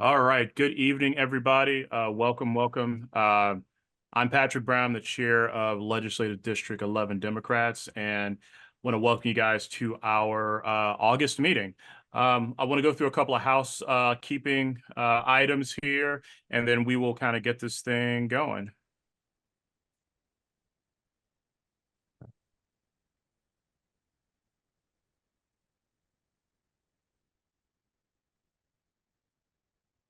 All right. Good evening, everybody. Welcome. I'm Patrick Brown, the chair of Legislative District 11 Democrats, and want to welcome you guys to our August meeting. I want to go through a couple of housekeeping items here, and then we will kind of get this thing going.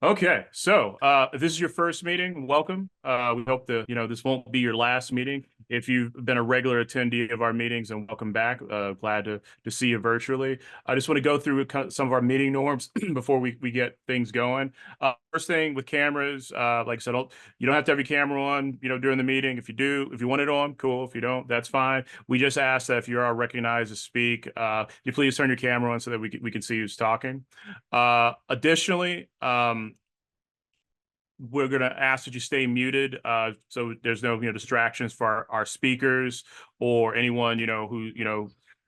Okay, so if this is your first meeting, welcome. We hope that this won't be your last meeting. If you've been a regular attendee of our meetings, and welcome back. Glad to see you virtually. I just want to go through some of our meeting norms before we get things going. First thing with cameras, like I said, you don't have to have your camera on, during the meeting. If you want it on, cool. If you don't, that's fine. We just ask that if you are recognized to speak, you please turn your camera on so that we can see who's talking. Additionally, we're going to ask that you stay muted, so there's no distractions for our speakers or anyone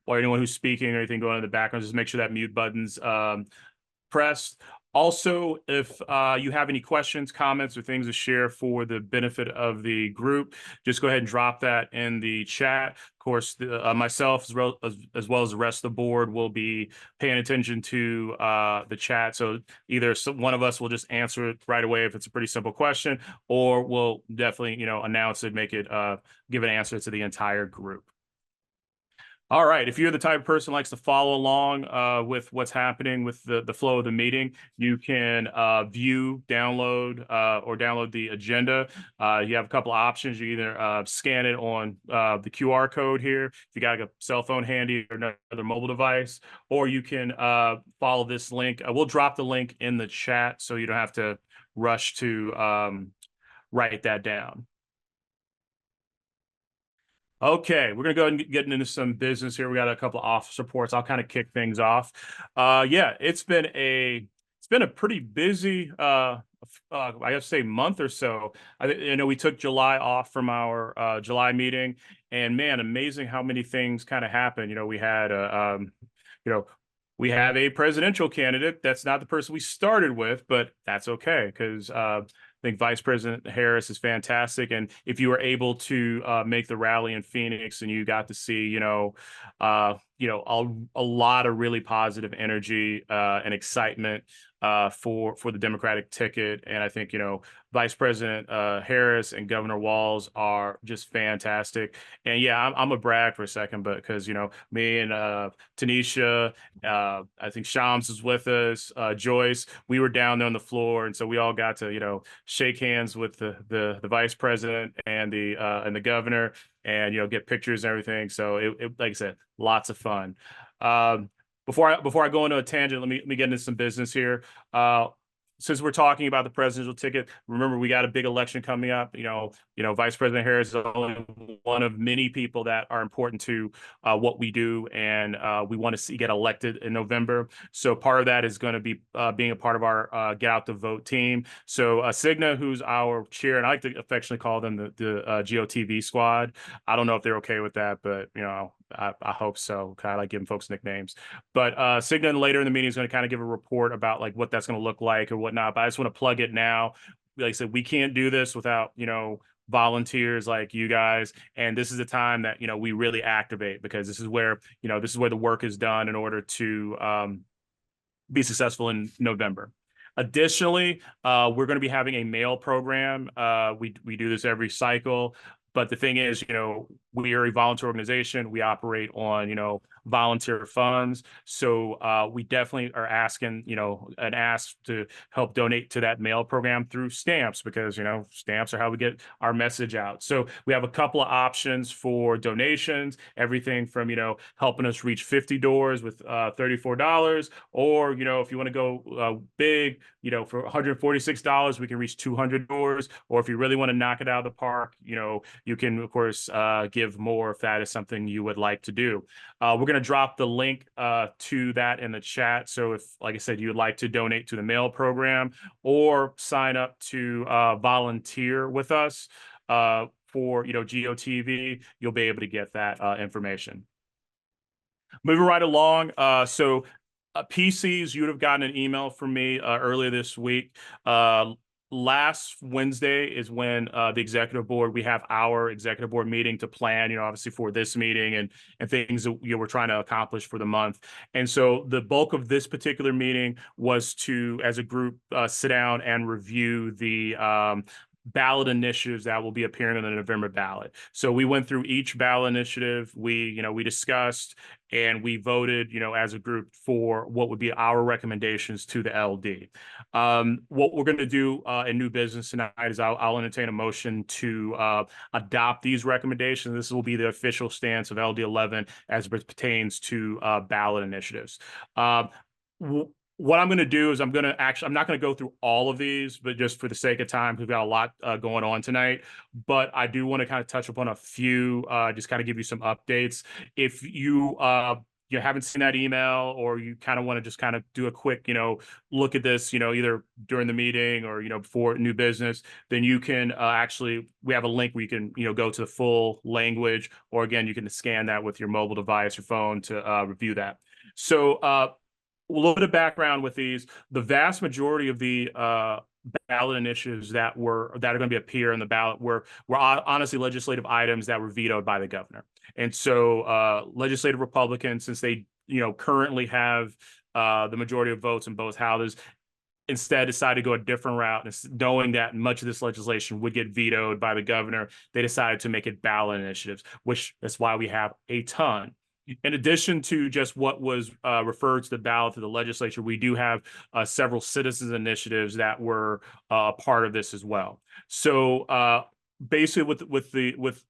or anyone who's speaking or anything going on in the background. Just make sure that mute button's pressed. Also, if you have any questions, comments, or things to share for the benefit of the group, just go ahead and drop that in the chat. Of course, myself as well as the rest of the board will be paying attention to the chat. So either one of us will just answer it right away if it's a pretty simple question, or we'll definitely announce it, give an answer to the entire group. All right. If you're the type of person who likes to follow along with what's happening with the flow of the meeting, you can view, download, or download the agenda. You have a couple of options. You either scan it on the QR code here, if you got a cell phone handy or another mobile device, or you can follow this link. We'll drop the link in the chat so you don't have to rush to write that down. Okay, we're gonna go ahead and get into some business here. We got a couple of office reports. I'll kind of kick things off. Yeah, it's been a pretty busy I have to say month or so. We took July off from our July meeting, and man, amazing how many things kind of happened. We had you know we have a presidential candidate. That's not the person we started with, but that's okay because I think Vice President Harris is fantastic, and if you were able to make the rally in Phoenix and you got to see, a lot of really positive energy and excitement for the Democratic ticket, and I think Vice President Harris and Governor Walz are just fantastic. And yeah, I'm a brag for a second, but because me and Tanisha, I think Shams is with us, Joyce, we were down there on the floor, and so we all got to shake hands with the vice president and the governor, and get pictures and everything. So it like I said, lots of fun. Before I go into a tangent, let me get into some business here. Since we're talking about the presidential ticket, remember we got a big election coming up. Vice President Harris is only one of many people that are important to what we do, and we want to see get elected in November. So part of that is going to be being a part of our Get Out the Vote team. So Cigna, who's our chair, and I like to affectionately call them the GOTV squad. I don't know if they're okay with that, but I hope so. I like giving folks nicknames. But Cigna later in the meeting is going to kind of give a report about like what that's going to look like or whatnot. But I just want to plug it now. Like I said, we can't do this without volunteers like you guys, and this is the time that we really activate, because this is where the work is done in order to be successful in November. Additionally, we're going to be having a mail program. We do this every cycle. But the thing is, we are a volunteer organization. We operate on, volunteer funds. So we definitely are asking, an ask to help donate to that mail program through stamps, because, stamps are how we get our message out. So we have a couple of options for donations, everything from, helping us reach 50 doors with $34, or, if you want to go big, for $146, we can reach 200 doors. Or if you really want to knock it out of the park, you can, of course, give more if that is something you would like to do. We're going to drop the link to that in the chat. So if, like I said, you'd like to donate to the mail program or sign up to volunteer with us for, GOTV, you'll be able to get that information. Moving right along. So PCs, you'd have gotten an email from me earlier this week. Last Wednesday is when the executive board, we have our executive board meeting to plan, obviously for this meeting and things that we're trying to accomplish for the month. And so the bulk of this particular meeting was to, as a group, sit down and review the ballot initiatives that will be appearing on the November ballot. So we went through each ballot initiative. We discussed and we voted, as a group for what would be our recommendations to the LD. What we're going to do in new business tonight is I'll entertain a motion to adopt these recommendations. This will be the official stance of LD 11 as it pertains to ballot initiatives. What I'm going to do is I'm not going to go through all of these, but just for the sake of time, we've got a lot going on tonight. But I do want to kind of touch upon a few, just kind of give you some updates. If you haven't seen that email, or you kind of want to just kind of do a quick, look at this, either during the meeting or, before new business, then you can we have a link where you can, go to the full language, or again, you can scan that with your mobile device or phone to review that. So, a little bit of background with these. The vast majority of the ballot initiatives that are going to be appear in the ballot were honestly legislative items that were vetoed by the governor. And so legislative Republicans, since they currently have the majority of votes in both houses, instead decided to go a different route. And knowing that much of this legislation would get vetoed by the governor, they decided to make it ballot initiatives, which that's why we have a ton. In addition to just what was referred to the ballot to the legislature, we do have several citizens initiatives that were part of this as well. So basically,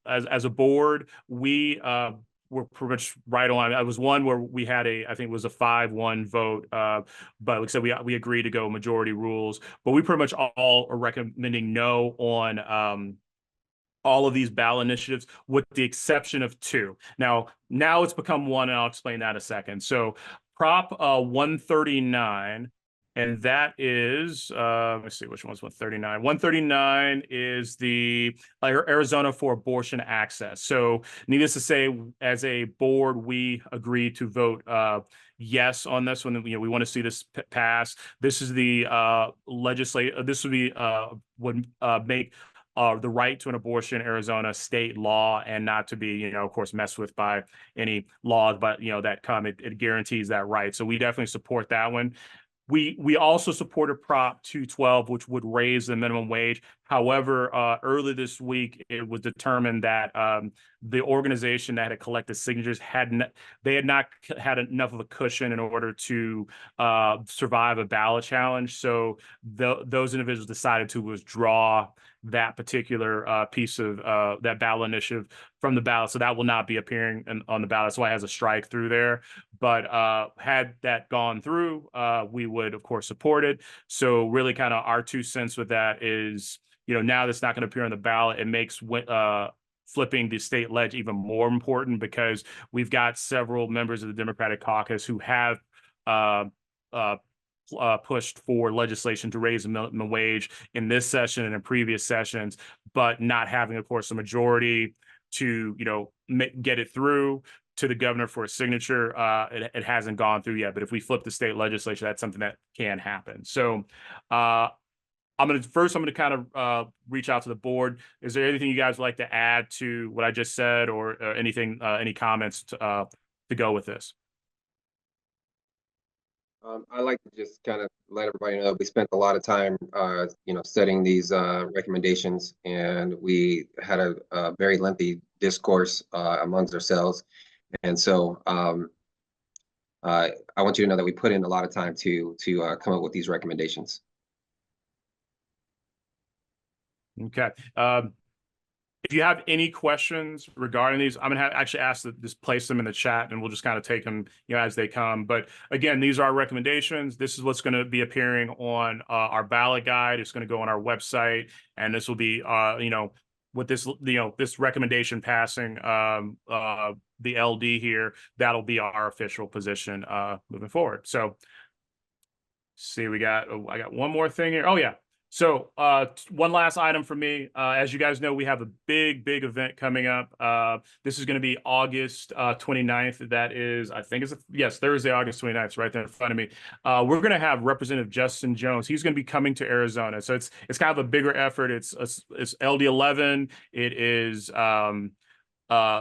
as a board, we were pretty much right on. I was one where we had I think it was a 5-1 vote, but like I said, we agreed to go majority rules. But we pretty much all are recommending no on all of these ballot initiatives, with the exception of 2. Now it's become 1, and I'll explain that in a second. So Prop 139, and that is, let's see, which one's 139? 139 is the Arizona for abortion access. So needless to say, as a board, we agreed to vote yes on this one. We want to see this pass. This is the this would be would make the right to an abortion in Arizona state law, and not to be, of course, messed with by any laws, but that come, it guarantees that right. So we definitely support that one. We also supported Prop 212, which would raise the minimum wage. However, earlier this week, it was determined that the organization that had collected signatures had not had enough of a cushion in order to survive a ballot challenge. So those individuals decided to withdraw that particular piece of that ballot initiative from the ballot. So that will not be appearing on the ballot. That's why it has a strike through there. But had that gone through, we would, of course, support it. So really kind of our 2 cents with that is, now that's not going to appear on the ballot, it makes flipping the state ledge even more important, because we've got several members of the Democratic caucus who have pushed for legislation to raise the minimum wage in this session and in previous sessions, but not having, of course, a majority to, get it through to the governor for a signature. It hasn't gone through yet, but if we flip the state legislature, that's something that can happen. So I'm going to kind of reach out to the board. Is there anything you guys would like to add to what I just said, or anything, any comments to go with this? I like to just kind of let everybody know we spent a lot of time, studying these recommendations, and we had a very lengthy discourse amongst ourselves. And so I want you to know that we put in a lot of time to come up with these recommendations. Okay. If you have any questions regarding these, I'm going to actually ask to just place them in the chat, and we'll just kind of take them, as they come. But again, these are our recommendations. This is what's going to be appearing on our ballot guide. It's going to go on our website, and this will be, with this, this recommendation passing the LD here, that'll be our official position moving forward. So, see, I got one more thing here. Oh yeah. So, one last item for me. As you guys know, we have a big event coming up. This is going to be August 29th. That is, I think yes, Thursday, August 29th. It's right there in front of me. We're going to have Representative Justin Jones. He's going to be coming to Arizona. So it's kind of a bigger effort. It's LD11. It is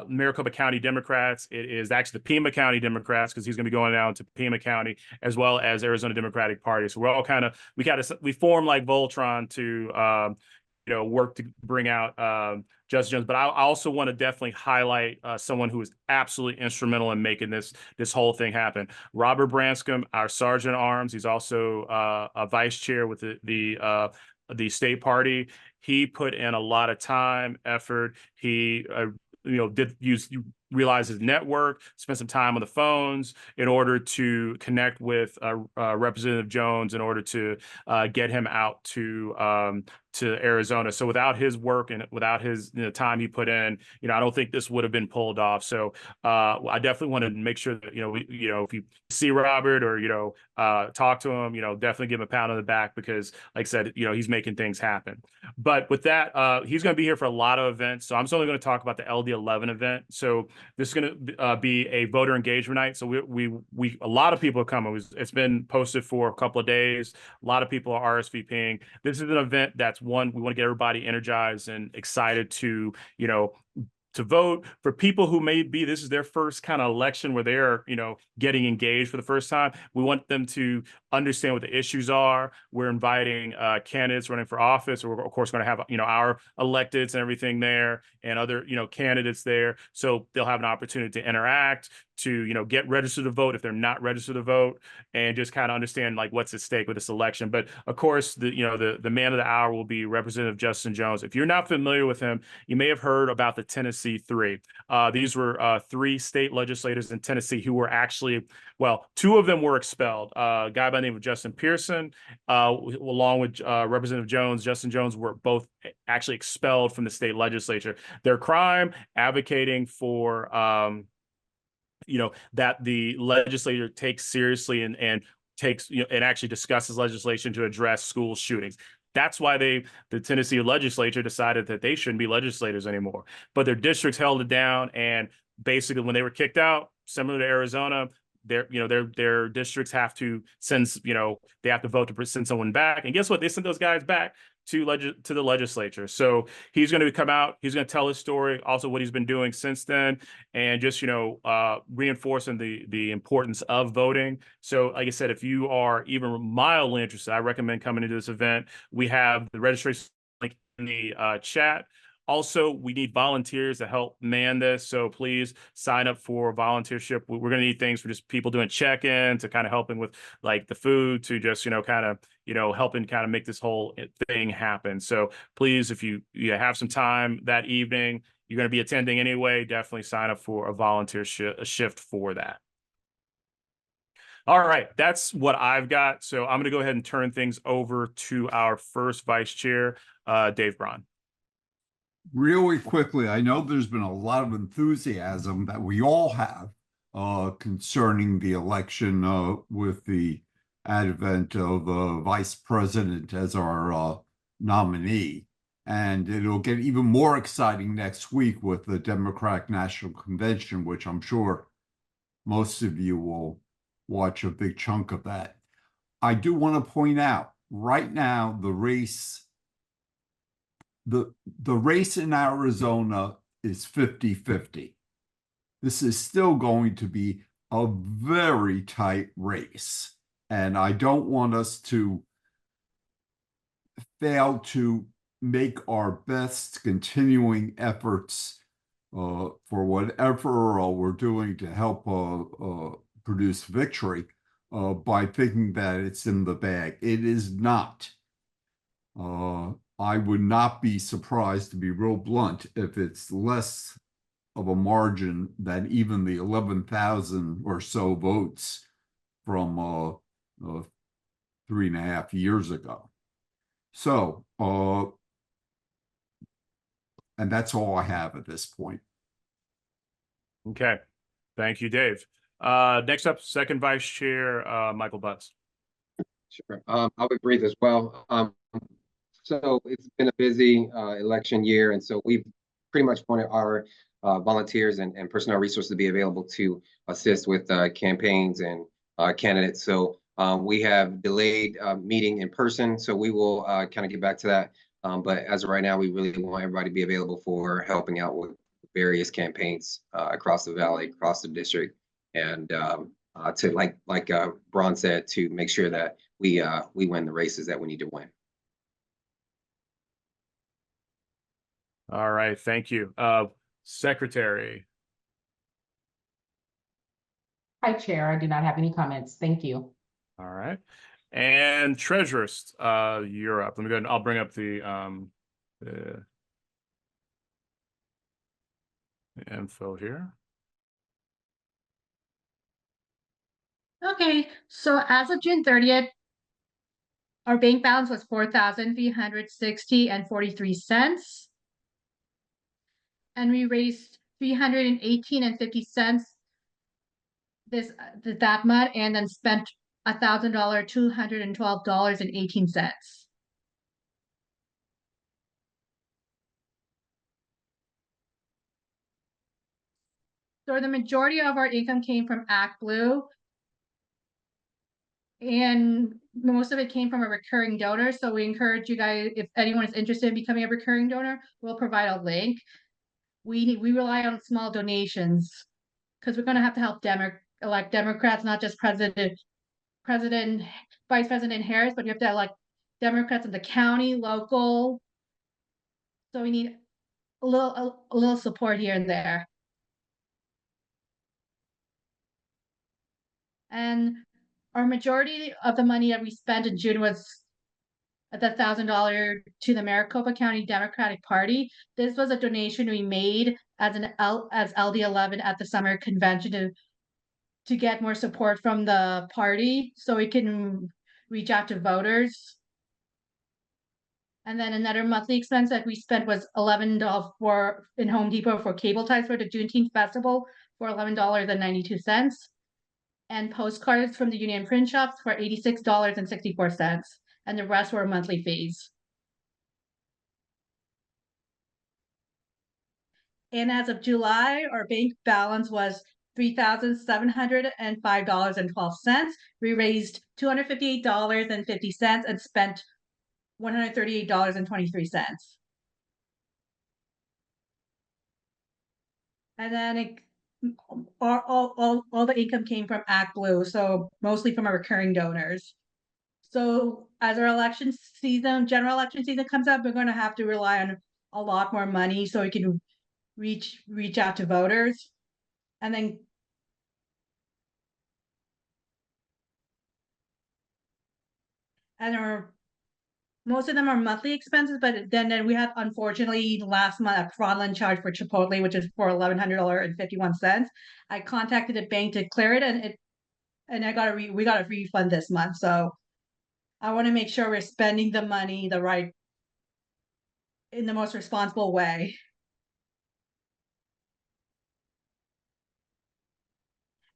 Maricopa County Democrats. It is actually the Pima County Democrats, because he's going to be going down to Pima County, as well as Arizona Democratic Party. So we're all we form like Voltron to work to bring out Justin Jones. But I also want to definitely highlight someone who is absolutely instrumental in making this whole thing happen. Robert Branscombe, our Sergeant at Arms. He's also a vice chair with the state party. He put in a lot of time, effort. He realize his network, spend some time on the phones in order to connect with Representative Jones, in order to get him out to Arizona. So without his work and without his time he put in, I don't think this would have been pulled off. So I definitely want to make sure that if you see Robert or talk to him, definitely give him a pound on the back, because like I said, he's making things happen. But with that, he's going to be here for a lot of events. So I'm only going to talk about the LD11 event. So this is going to be a voter engagement night. So we a lot of people are coming. It's been posted for a couple of days. A lot of people are RSVPing. This is an event that's we want to get everybody energized and excited to vote. For people who this is their first kind of election where they're, getting engaged for the first time. We want them to understand what the issues are. We're inviting candidates running for office. We're of course going to have, our electeds and everything there, and other, candidates there. So they'll have an opportunity to interact, to, get registered to vote if they're not registered to vote, and just kind of understand like what's at stake with this election. But of course, the man of the hour will be Representative Justin Jones. If you're not familiar with him, you may have heard about the Tennessee Three. These were three state legislators in Tennessee who were actually, well, two of them were expelled. A guy by the name of Justin Pearson, along with Representative Jones, Justin Jones, were both actually expelled from the state legislature. Their crime, advocating for that the legislature takes seriously and takes, and actually discusses legislation to address school shootings. That's why the Tennessee legislature decided that they shouldn't be legislators anymore. But their districts held it down, and basically when they were kicked out, similar to Arizona, their districts have to send, they have to vote to send someone back. And guess what? They sent those guys back to the legislature. So he's going to come out. He's going to tell his story, also what he's been doing since then, and just reinforcing the importance of voting. So, like I said, if you are even mildly interested, I recommend coming to this event. We have the registration link in the chat. Also, we need volunteers to help man this. So please sign up for volunteership. We're going to need things for just people doing check-in, to kind of helping with like the food, to just, kind of, helping kind of make this whole thing happen. So please, if you have some time that evening, you're going to be attending anyway, definitely sign up for a volunteer shift for that. All right, that's what I've got. So I'm going to go ahead and turn things over to our first vice chair, Dave Braun. Really quickly, I know there's been a lot of enthusiasm that we all have concerning the election with the advent of vice president as our nominee. And it'll get even more exciting next week with the Democratic National Convention, which I'm sure most of you will watch a big chunk of that. I do want to point out, right now, the race in Arizona is 50-50. This is still going to be a very tight race. And I don't want us to fail to make our best continuing efforts for whatever we're doing to help produce victory by thinking that it's in the bag. It is not. I would not be surprised, to be real blunt, if it's less of a margin than even the 11,000 or so votes from 3.5 years ago. So, and that's all I have at this point. Okay. Thank you, Dave. Next up, second vice chair, Michael Butts. Sure. I'll be brief as well. So it's been a busy election year, and so we've pretty much wanted our volunteers and personnel resources to be available to assist with campaigns and candidates. So we have delayed meeting in person, so we will kind of get back to that. But as of right now, we really want everybody to be available for helping out with various campaigns across the valley, across the district, and to like Braun said, to make sure that we win the races that we need to win. All right, thank you. Secretary. Hi, Chair. I do not have any comments. Thank you. All right. And treasurers, you're up. Let me go ahead and I'll bring up the info here. Okay, so as of June 30th, our bank balance was 4,360 and 43 cents. And we raised 318 and 50 cents that month, and then spent $1,000, $212 and 18 cents. So the majority of our income came from ActBlue, and most of it came from a recurring donor. So we encourage you guys, if anyone is interested in becoming a recurring donor, we'll provide a link. We rely on small donations because we're going to have to help elect Democrats, not just Vice President Harris, but you have to elect Democrats in the county, local. So we need a little support here and there. And our majority of the money that we spent in June was the $1,000 to the Maricopa County Democratic Party. This was a donation we made as LD11 at the summer convention to get more support from the party, so we can reach out to voters. And then another monthly expense that we spent was $11 in Home Depot for cable ties for the Juneteenth festival for $11.92. And postcards from the Union Print Shops for $86.64. And the rest were monthly fees. And as of July, our bank balance was $3,705.12. We raised $258.50 and spent $138.23. And then all the income came from ActBlue, so mostly from our recurring donors. So as our general election season comes up, we're going to have to rely on a lot more money so we can reach out to voters. And then most of them are monthly expenses, but then we have, unfortunately, last month a fraudulent charge for Chipotle, which is for $1,100.51. I contacted the bank to clear it, and we got a refund this month. So I want to make sure we're spending the money in the most responsible way.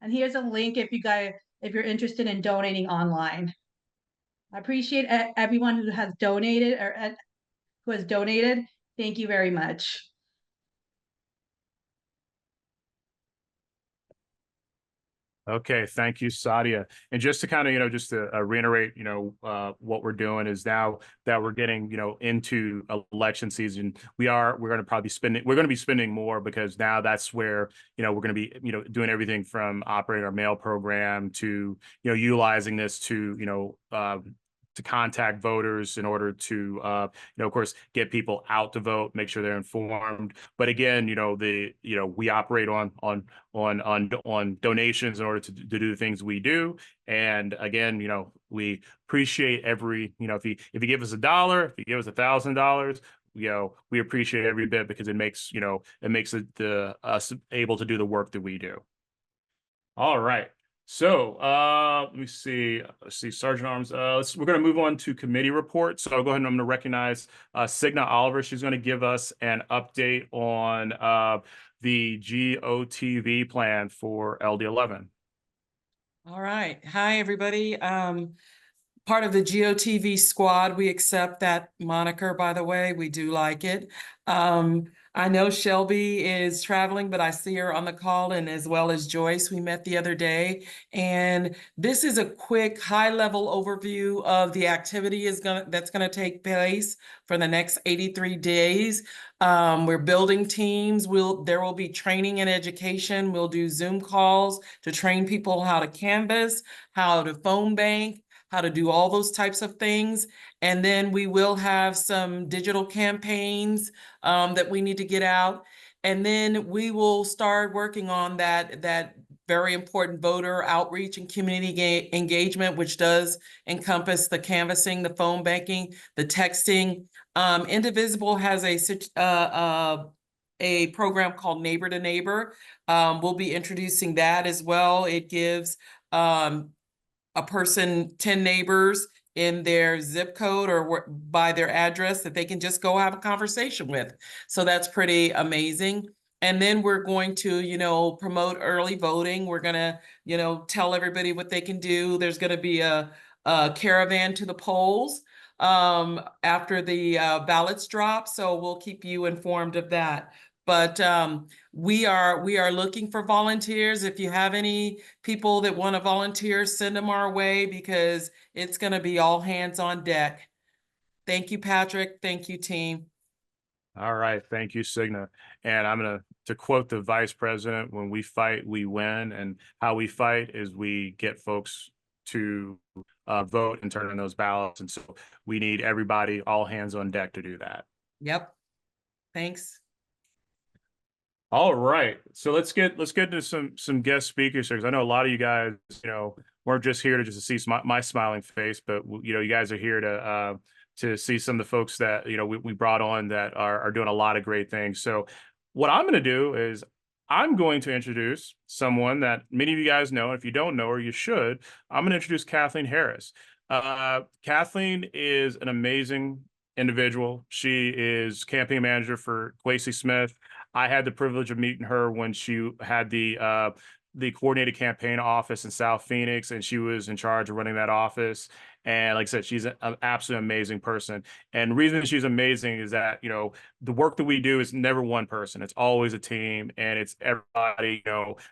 And here's a link if you're interested in donating online. I appreciate everyone who has donated Thank you very much. Okay, thank you, Sadia. And just to kind of, just to reiterate, what we're doing is now that we're getting, into election season, we're going to be spending more, because now that's where, we're going to be, doing everything from operating our mail program to, utilizing this to, to contact voters in order to, of course, get people out to vote, make sure they're informed. But again, we operate on donations in order to do the things we do. And again, we appreciate every, if you give us $1, if you give us $1,000, we appreciate every bit, because it makes us able to do the work that we do. All right. So let me see. Let's see, Sergeant Arms. We're going to move on to committee reports. So I'll go ahead and I'm going to recognize Signa Oliver. She's going to give us an update on the GOTV plan for LD11. All right. Hi, everybody. part of the GOTV squad. We accept that moniker, by the way. We do like it. I know Shelby is traveling, but I see her on the call, and as well as Joyce, we met the other day. And this is a quick high-level overview of the activity that's gonna take place for the next 83 days. We're building teams. There will be training and education. We'll do Zoom calls to train people how to canvass, how to phone bank, how to do all those types of things. And then we will have some digital campaigns that we need to get out. And then we will start working on that very important voter outreach and community engagement, which does encompass the canvassing, the phone banking, the texting. Indivisible has a program called Neighbor to Neighbor. We'll be introducing that as well. It gives a person 10 neighbors in their zip code or by their address that they can just go have a conversation with. So that's pretty amazing. And then we're going to, promote early voting. We're gonna, tell everybody what they can do. There's gonna be a caravan to the polls after the ballots drop. So we'll keep you informed of that. But we are looking for volunteers. If you have any people that want to volunteer, send them our way, because it's going to be all hands on deck. Thank you, Patrick. Thank you, team. All right. Thank you, Signa. And I'm to quote the vice president, when we fight, we win. And how we fight is we get folks to vote and turn in those ballots. And so we need everybody, all hands on deck to do that. Yep. Thanks. All right, so let's get into some guest speakers here, because I know a lot of you guys, weren't just here to see my smiling face, but you guys are here to see some of the folks that we brought on that are doing a lot of great things. So what I'm going to do is I'm going to introduce someone that many of you guys know. And if you don't know her, you should. I'm going to introduce Kathleen Harris. Kathleen is an amazing individual. She is campaign manager for Quacy Smith. I had the privilege of meeting her when she had the coordinated campaign office in South Phoenix, and she was in charge of running that office. And like I said, she's an absolutely amazing person. And the reason she's amazing is that, the work that we do is never one person. It's always a team, and it's everybody,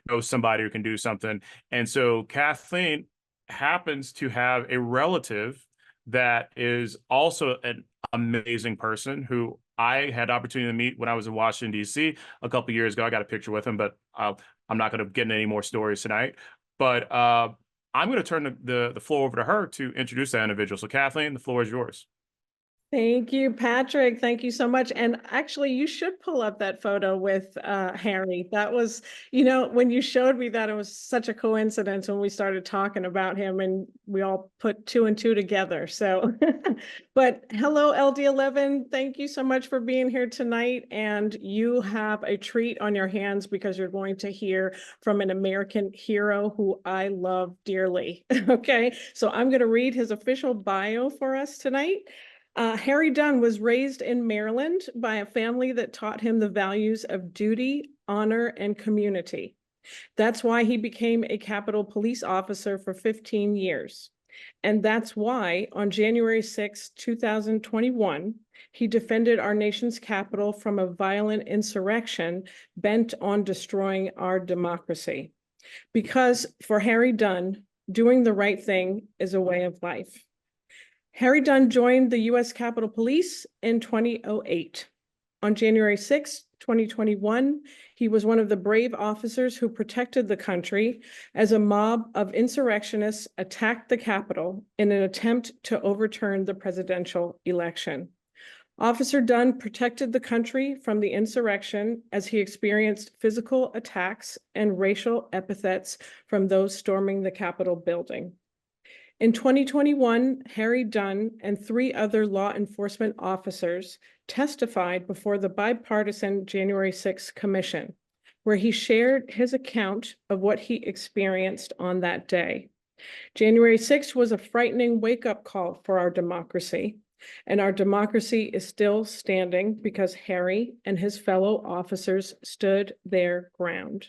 knows somebody who can do something. And so Kathleen happens to have a relative that is also an amazing person who I had the opportunity to meet when I was in Washington, D.C. a couple of years ago. I got a picture with him, but I'm not going to get into any more stories tonight. But I'm going to turn the floor over to her to introduce that individual. So Kathleen, the floor is yours. Thank you, Patrick. Thank you so much. And actually, you should pull up that photo with Harry. That was, when you showed me that, it was such a coincidence when we started talking about him, and we all put 2 and 2 together. So, but hello, LD11. Thank you so much for being here tonight. And you have a treat on your hands, because you're going to hear from an American hero who I love dearly. Okay, so I'm going to read his official bio for us tonight. Harry Dunn was raised in Maryland by a family that taught him the values of duty, honor, and community. That's why he became a Capitol Police officer for 15 years. And that's why on January 6, 2021, he defended our nation's capital from a violent insurrection bent on destroying our democracy. Because for Harry Dunn, doing the right thing is a way of life. Harry Dunn joined the U.S. Capitol Police in 2008. On January 6, 2021, he was one of the brave officers who protected the country as a mob of insurrectionists attacked the Capitol in an attempt to overturn the presidential election. Officer Dunn protected the country from the insurrection as he experienced physical attacks and racial epithets from those storming the Capitol building. In 2021, Harry Dunn and 3 other law enforcement officers testified before the bipartisan January 6th Commission, where he shared his account of what he experienced on that day. January 6th was a frightening wake-up call for our democracy, and our democracy is still standing because Harry and his fellow officers stood their ground.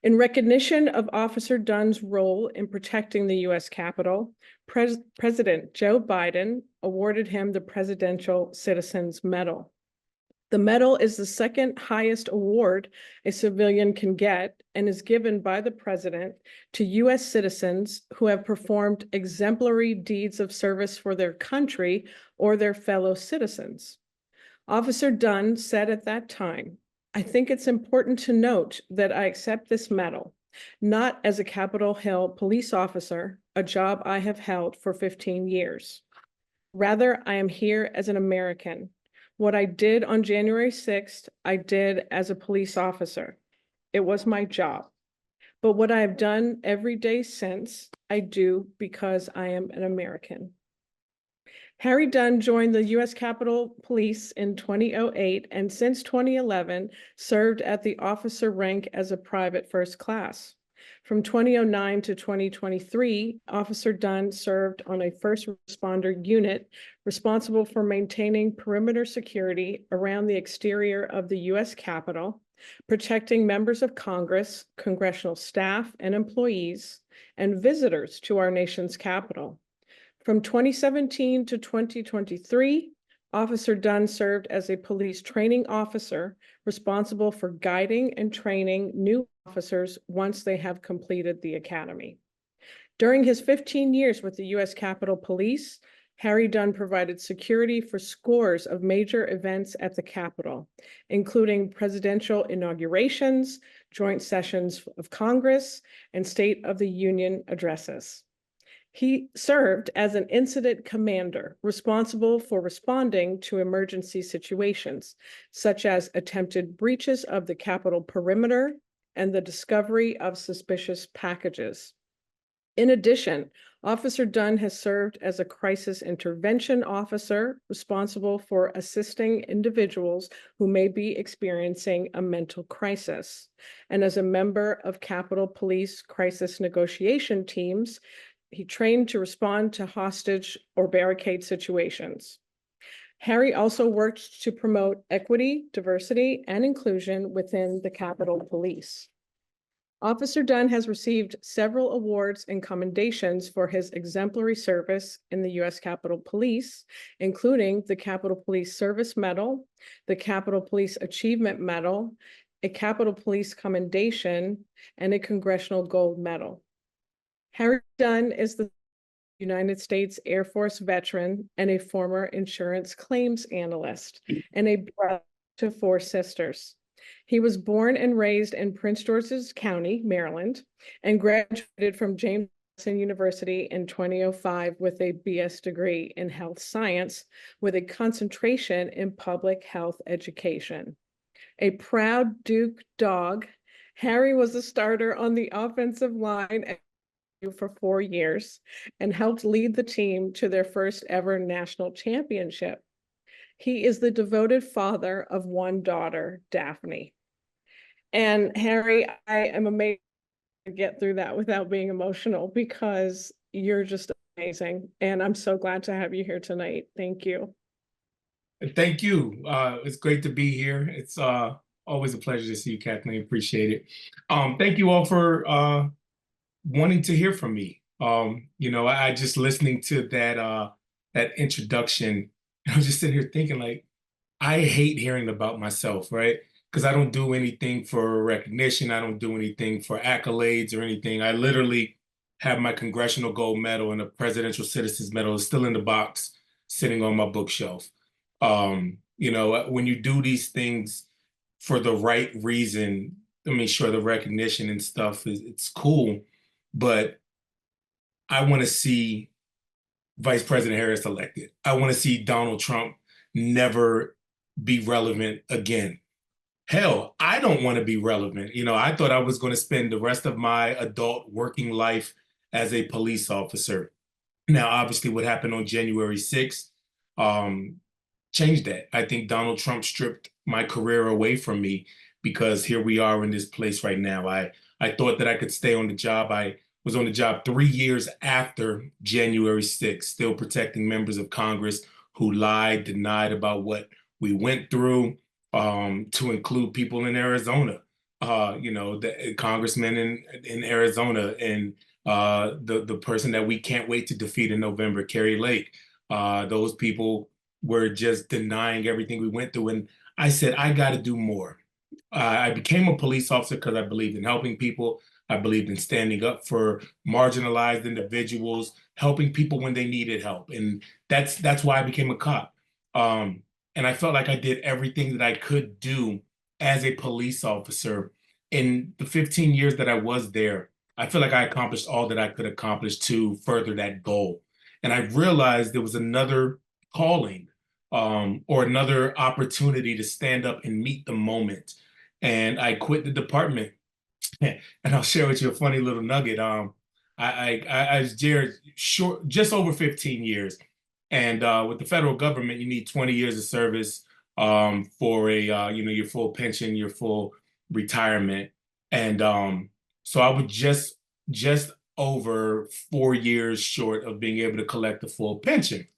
In recognition of Officer Dunn's role in protecting the U.S. Capitol, President Joe Biden awarded him the Presidential Citizens Medal. The medal is the second highest award a civilian can get and is given by the president to U.S. citizens who have performed exemplary deeds of service for their country or their fellow citizens. Officer Dunn said at that time, "I think it's important to note that I accept this medal, not as a Capitol Hill police officer, a job I have held for 15 years. Rather, I am here as an American. What I did on January 6th, I did as a police officer. It was my job. But what I have done every day since, I do because I am an American." Harry Dunn joined the U.S. Capitol Police in 2008 and since 2011 served at the officer rank as a private first class. From 2009 to 2023, Officer Dunn served on a first responder unit responsible for maintaining perimeter security around the exterior of the U.S. Capitol, protecting members of Congress, congressional staff and employees, and visitors to our nation's capital. From 2017 to 2023, Officer Dunn served as a police training officer responsible for guiding and training new officers once they have completed the academy. During his 15 years with the U.S. Capitol Police, Harry Dunn provided security for scores of major events at the Capitol, including presidential inaugurations, joint sessions of Congress, and State of the Union addresses. He served as an incident commander responsible for responding to emergency situations, such as attempted breaches of the Capitol perimeter and the discovery of suspicious packages. In addition, Officer Dunn has served as a crisis intervention officer responsible for assisting individuals who may be experiencing a mental crisis, and as a member of Capitol Police crisis negotiation teams. He trained to respond to hostage or barricade situations. Harry also worked to promote equity, diversity, and inclusion within the Capitol Police. Officer Dunn has received several awards and commendations for his exemplary service in the U.S. Capitol Police, including the Capitol Police Service Medal, the Capitol Police Achievement Medal, a Capitol Police Commendation, and a Congressional Gold Medal. Harry Dunn is the United States Air Force veteran and a former insurance claims analyst and a brother to 4 sisters. He was born and raised in Prince George's County, Maryland, and graduated from James Madison University in 2005 with a BS degree in health science with a concentration in public health education. A proud Duke dog, Harry was a starter on the offensive line for 4 years and helped lead the team to their first ever national championship. He is the devoted father of 1 daughter, Daphne. And Harry, I am amazed to get through that without being emotional because you're just amazing. And I'm so glad to have you here tonight. Thank you. Thank you. It's great to be here. It's always a pleasure to see you, Kathleen. Appreciate it. Thank you all for wanting to hear from me. I just listening to that introduction, I was just sitting here thinking, like, I hate hearing about myself, right? Because I don't do anything for recognition. I don't do anything for accolades or anything. I literally have my Congressional Gold Medal and a Presidential Citizens Medal is still in the box, sitting on my bookshelf. When you do these things for the right reason, I mean, sure, the recognition and stuff it's cool. But I want to see Vice President Harris elected. I want to see Donald Trump never be relevant again. Hell, I don't want to be relevant. I thought I was going to spend the rest of my adult working life as a police officer. Now, obviously, what happened on January 6th changed that. I think Donald Trump stripped my career away from me because here we are in this place right now. I thought that I could stay on the job. I was on the job 3 years after January 6th, still protecting members of Congress who lied, denied about what we went through, to include people in Arizona you know, the congressman in Arizona, and the person that we can't wait to defeat in November, Carrie Lake. Those people were just denying everything we went through. And I said, I got to do more. I became a police officer because I believed in helping people. I believed in standing up for marginalized individuals, helping people when they needed help. And that's why I became a cop. And I felt like I did everything that I could do as a police officer. In the 15 years that I was there, I feel like I accomplished all that I could accomplish to further that goal. And I realized there was another calling, or another opportunity to stand up and meet the moment. And I quit the department. And I'll share with you a funny little nugget. I was Jared short, just over 15 years. And with the federal government, you need 20 years of service for a you know, your full pension, your full retirement. And so I was just over 4 years short of being able to collect the full pension.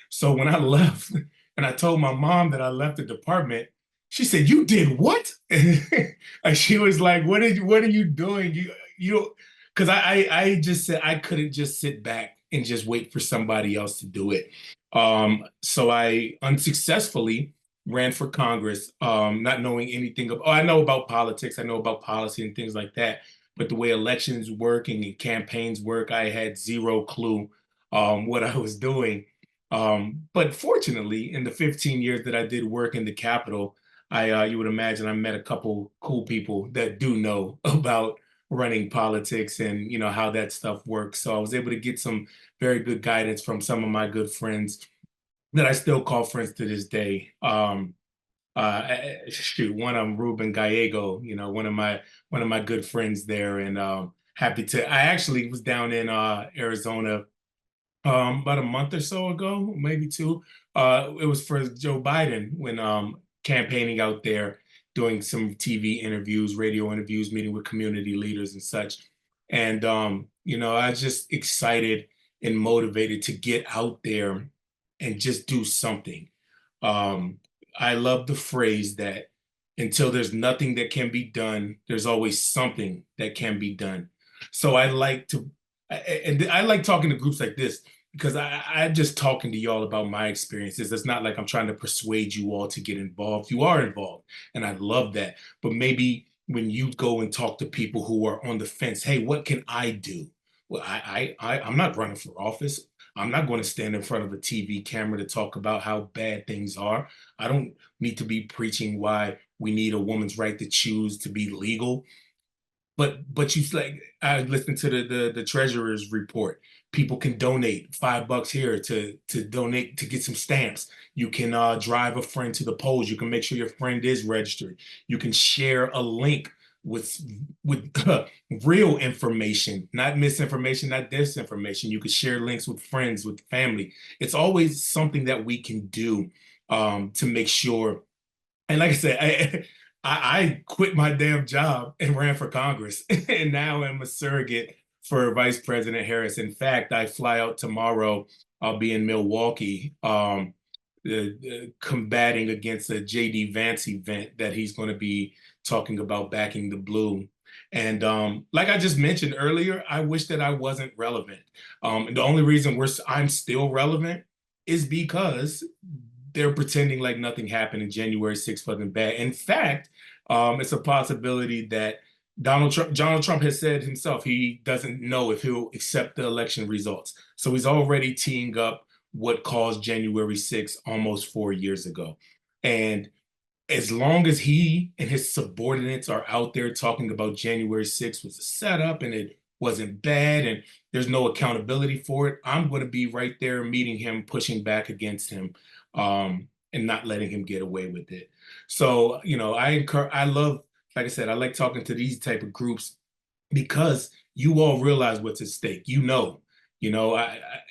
So when I left and I told my mom that I left the department, she said, "You did what?" And she was like, what are you doing? You because I just said I couldn't just sit back and just wait for somebody else to do it. So I unsuccessfully ran for Congress, not knowing anything of, oh, I know about politics, I know about policy and things like that, but the way elections work and campaigns work, I had zero clue what I was doing. But fortunately, in the 15 years that I did work in the Capitol, you would imagine I met a couple cool people that do know about running politics and, you know, how that stuff works. So I was able to get some very good guidance from some of my good friends that I still call friends to this day. Shoot, one of them, Ruben Gallego, you know, one of my good friends there, and happy to. I actually was down in Arizona about a month or so ago, maybe two. It was for Joe Biden when campaigning out there, doing some TV interviews, radio interviews, meeting with community leaders and such. And you know, I was just excited and motivated to get out there and just do something. Um, I love the phrase that until there's nothing that can be done, there's always something that can be done. So I like to, and I like talking to groups like this because I'm just talking to y'all about my experiences. It's not like I'm trying to persuade you all to get involved. You are involved, and I love that. But maybe when you go and talk to people who are on the fence, hey, what can I do? Well, I'm not running for office. I'm not going to stand in front of a TV camera to talk about how bad things are. I don't need to be preaching why we need a woman's right to choose to be legal. But you like, I listened to the treasurer's report. People can donate $5 here to donate to get some stamps. You can drive a friend to the polls. You can make sure your friend is registered. You can share a link with real information, not misinformation, not disinformation. You can share links with friends, with family. It's always something that we can do to make sure. And like I said, I quit my damn job and ran for Congress, and now I'm a surrogate for Vice President Harris. In fact, I fly out tomorrow. I'll be in Milwaukee, combating against a JD Vance event that he's going to be talking about backing the blue. And like I just mentioned earlier, I wish that I wasn't relevant. And the only reason I'm still relevant is because they're pretending like nothing happened and January 6th wasn't bad. In fact, it's a possibility that Donald Trump has said himself he doesn't know if he'll accept the election results. So he's already teeing up what caused January 6th almost 4 years ago. And as long as he and his subordinates are out there talking about January 6th was a setup and it wasn't bad and there's no accountability for it, I'm going to be right there meeting him, pushing back against him, and not letting him get away with it. So, you know, I love, like I said, I like talking to these type of groups because you all realize what's at stake. You know,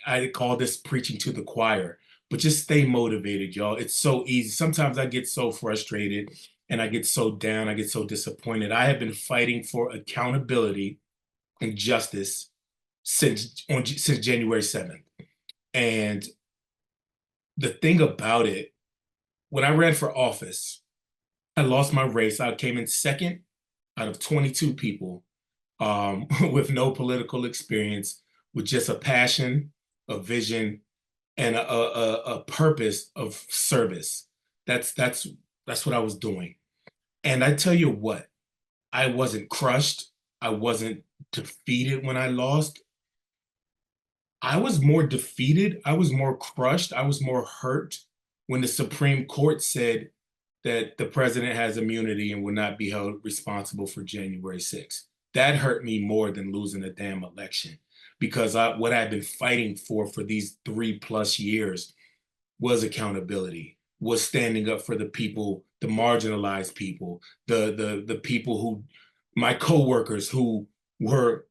I call this preaching to the choir, but just stay motivated, y'all. It's so easy. Sometimes I get so frustrated and I get so down, I get so disappointed. I have been fighting for accountability and justice since January 7th. And the thing about it, when I ran for office, I lost my race. I came in second out of 22 people with no political experience, with just a passion, a vision, and a purpose of service. That's what I was doing. And I tell you what, I wasn't crushed. I wasn't defeated when I lost. I was more defeated. I was more crushed. I was more hurt when the Supreme Court said that the president has immunity and will not be held responsible for January 6th. That hurt me more than losing a damn election, because what I've been fighting for these 3+ years was accountability, was standing up for the people, the marginalized people, the people who, my coworkers who were,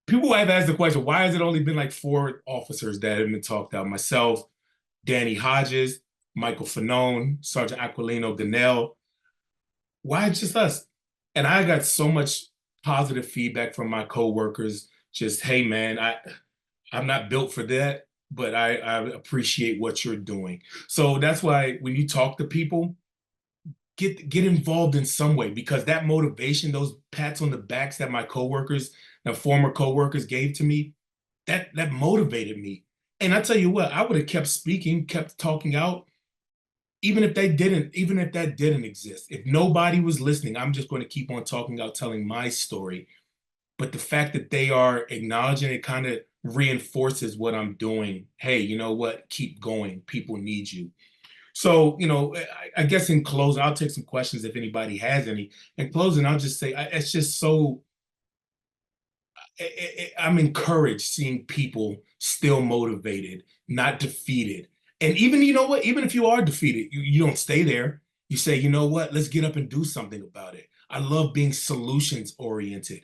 people have asked the question, why has it only been like 4 officers that have been talked out? Myself, Danny Hodges, Michael Fanone, Sergeant Aquilino Ganell. Why just us? And I got so much positive feedback from my coworkers. Just, hey man, I'm not built for that, but I appreciate what you're doing. So that's why when you talk to people, get involved in some way, because that motivation, those pats on the backs that my coworkers, that former coworkers gave to me, that motivated me. And I tell you what, I would have kept speaking, kept talking out, even if that didn't exist. If nobody was listening, I'm just going to keep on talking out, telling my story. But the fact that they are acknowledging it kind of reinforces what I'm doing. Hey, you know what? Keep going. People need you. So, I guess in closing, I'll take some questions if anybody has any. In closing, I'll just say, it's just so, I'm encouraged seeing people still motivated, not defeated. And even, you know what, even if you are defeated, you don't stay there. You say, you know what, let's get up and do something about it. I love being solutions oriented.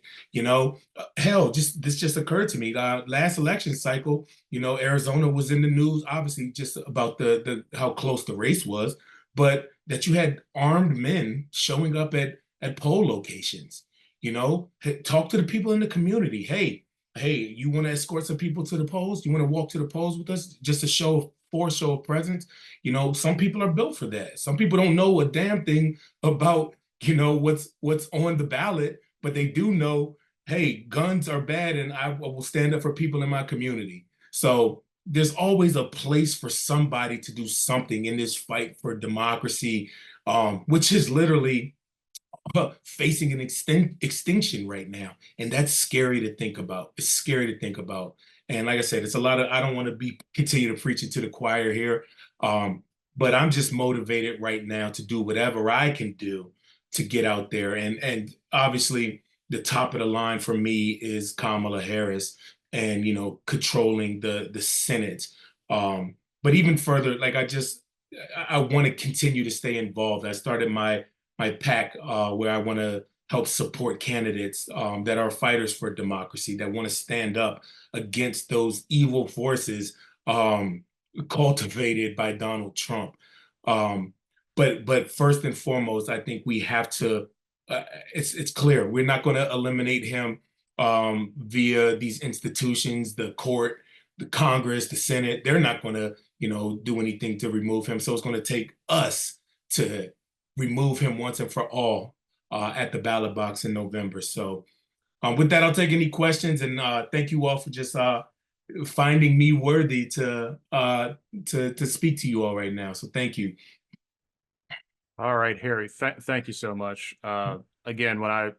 Hell, this just occurred to me. Last election cycle, Arizona was in the news, obviously, just about the how close the race was, but that you had armed men showing up at poll locations. Talk to the people in the community. Hey, you want to escort some people to the polls? You want to walk to the polls with us just to show of presence? Some people are built for that. Some people don't know a damn thing about what's on the ballot, but they do know, hey, guns are bad, and I will stand up for people in my community. So there's always a place for somebody to do something in this fight for democracy, which is literally facing an extinction right now. And that's scary to think about. It's scary to think about. And like I said, it's a lot of, I don't want to continue to preach it to the choir here. But I'm just motivated right now to do whatever I can do to get out there. And obviously the top of the line for me is Kamala Harris and, controlling the Senate. But even further, like I want to continue to stay involved. I started my PAC where I want to help support candidates that are fighters for democracy, that want to stand up against those evil forces cultivated by Donald Trump. But first and foremost, I think we have to, it's clear, we're not going to eliminate him via these institutions, the court, the Congress, the Senate. They're not going to, do anything to remove him. So it's going to take us to remove him once and for all at the ballot box in November. So with that, I'll take any questions, and thank you all for just finding me worthy to speak to you all right now. So thank you. All right, Harry, thank you so much. Again, like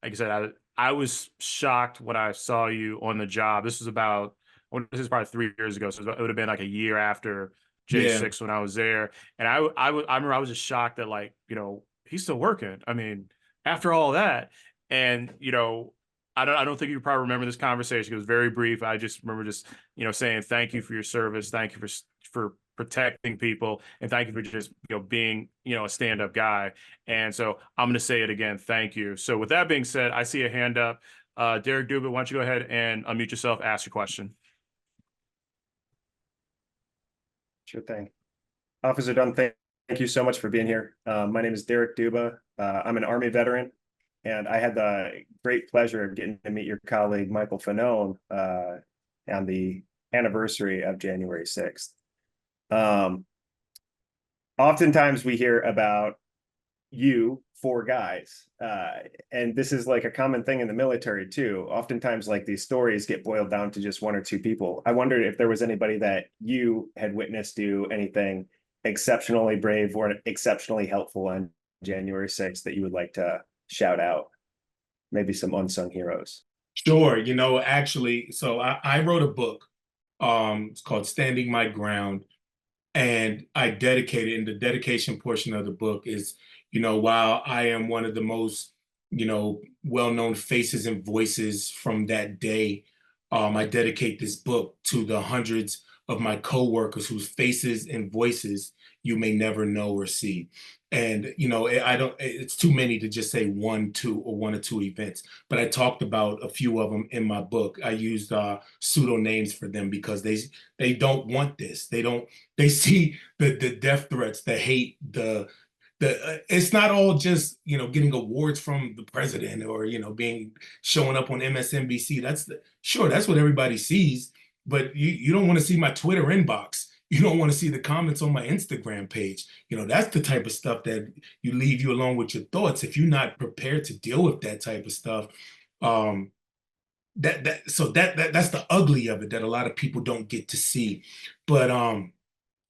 I said, I was shocked when I saw you on the job. This is probably 3 years ago, so it would have been like a year after J6 when I was there. And I remember I was just shocked that, like, he's still working. I mean, after all that, and I don't think you probably remember this conversation. It was very brief. I just remember saying thank you for your service, thank you for protecting people, and thank you for just being a stand-up guy. And so I'm going to say it again, thank you. So with that being said, I see a hand up. Derek Duba, why don't you go ahead and unmute yourself, ask your question. Sure thing. Officer Dunn, thank you so much for being here. My name is Derek Duba. I'm an Army veteran, and I had the great pleasure of getting to meet your colleague, Michael Fanone, on the anniversary of January 6th. Oftentimes we hear about you 4 guys. And this is like a common thing in the military too. Oftentimes, like these stories get boiled down to just 1 or 2 people. I wondered if there was anybody that you had witnessed do anything exceptionally brave or exceptionally helpful on January 6th that you would like to shout out. Maybe some unsung heroes. Sure. You know, actually, so I wrote a book. It's called Standing My Ground. And I dedicated, in the dedication portion of the book is, you know, while I am one of the most, you know, well-known faces and voices from that day, I dedicate this book to the hundreds of my coworkers whose faces and voices you may never know or see. And, you know, it's too many to just say 1 or 2 events, but I talked about a few of them in my book. I used pseudo names for them because they don't want this. They see the death threats, the hate, it's not all just, you know, getting awards from the president or, you know, showing up on MSNBC. Sure, that's what everybody sees, but you don't want to see my Twitter inbox. You don't want to see the comments on my Instagram page. You know, that's the type of stuff that leave you alone with your thoughts. If you're not prepared to deal with that type of stuff, that's the ugly of it that a lot of people don't get to see. But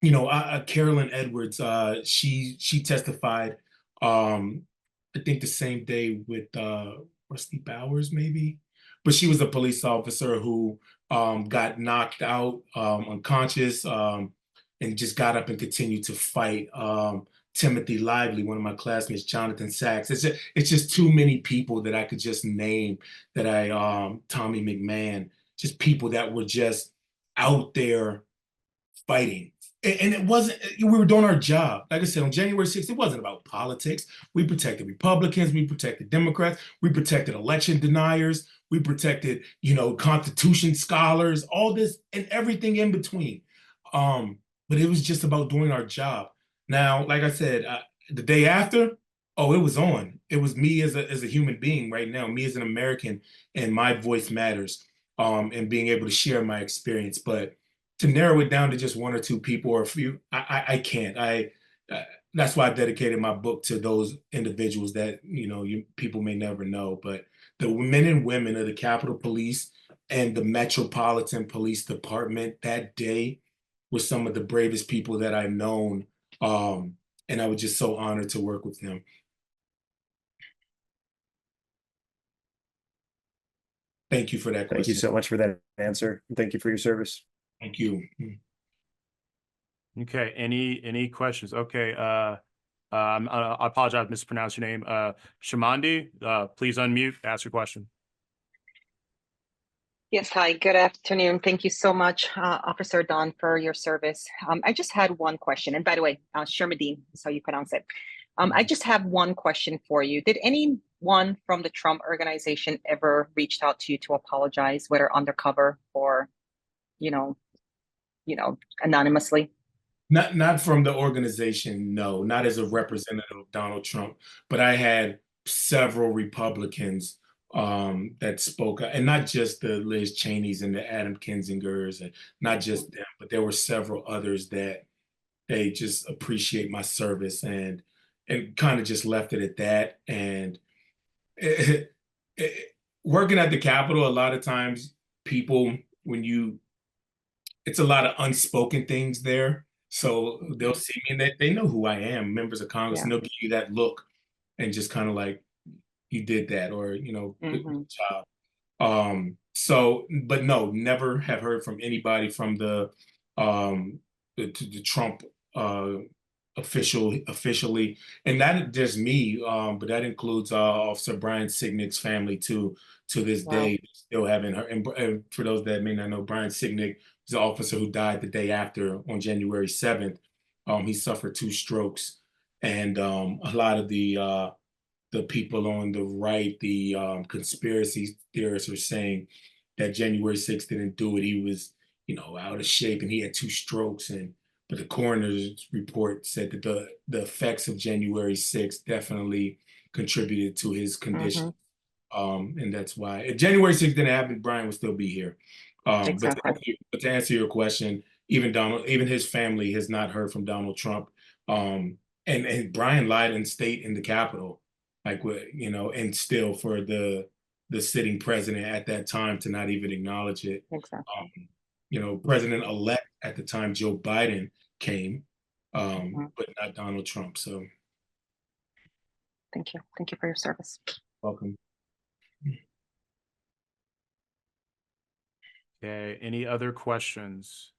you know, Carolyn Edwards, she testified, I think the same day with Rusty Bowers, maybe, but she was a police officer who got knocked out, unconscious, and just got up and continued to fight. Timothy Lively, one of my classmates, Jonathan Sachs. It's just too many people that I could just name that Tommy McMahon, just people that were just out there fighting. And it wasn't, we were doing our job. Like I said, on January 6th, it wasn't about politics. We protected Republicans, we protected Democrats, we protected election deniers, we protected, you know, Constitution scholars, all this and everything in between. But it was just about doing our job. Now, like I said, the day after, oh, it was on. It was me as a human being right now, me as an American, and my voice matters, and being able to share my experience. But to narrow it down to just 1 or 2 people or a few, I can't. That's why I dedicated my book to those individuals that, you know, people may never know. But the men and women of the Capitol Police and the Metropolitan Police Department that day were some of the bravest people that I've known. And I was just so honored to work with them. Thank you for that question. Thank you so much for that answer. Thank you for your service. Thank you. Okay, any questions? Okay, I apologize, I mispronounced your name. Shamandi, please unmute, ask your question. Yes, hi, good afternoon. Thank you so much, Officer Don, for your service. I just had one question. And by the way, Shermadine is how you pronounce it. I just have one question for you. Did anyone from the Trump organization ever reached out to you to apologize, whether undercover or, you know, anonymously? Not from the organization, no, not as a representative of Donald Trump, but I had several Republicans that spoke, and not just the Liz Cheneys and the Adam Kinzingers, and not just them, but there were several others that they just appreciate my service and kind of just left it at that. And working at the Capitol, a lot of times people, it's a lot of unspoken things there. So they'll see me and they know who I am, members of Congress, and they'll give you that look and just kind of like, you did that, or, you know, good job. So, but no, never have heard from anybody from the Trump officially, and that just me, but that includes Officer Brian Signick's family too. To this day, still haven't heard. And for those that may not know, Brian Signick was the officer who died the day after on January 7th. He suffered 2 strokes, and a lot of the people on the right, the conspiracy theorists, are saying that January 6th didn't do it. He was, you know, out of shape and he had 2 strokes. But the coroner's report said that the effects of January 6th definitely contributed to his condition. And that's why if January 6th didn't happen, Brian would still be here. Exactly. But to answer your question, even his family has not heard from Donald Trump. And and Brian Lyden stayed in the Capitol, like what, you know, and still for the sitting president at that time to not even acknowledge it. Exactly. You know, President-elect at the time, Joe Biden, came, but not Donald Trump. So Thank you. Thank you for your service. welcome. Okay, any other questions?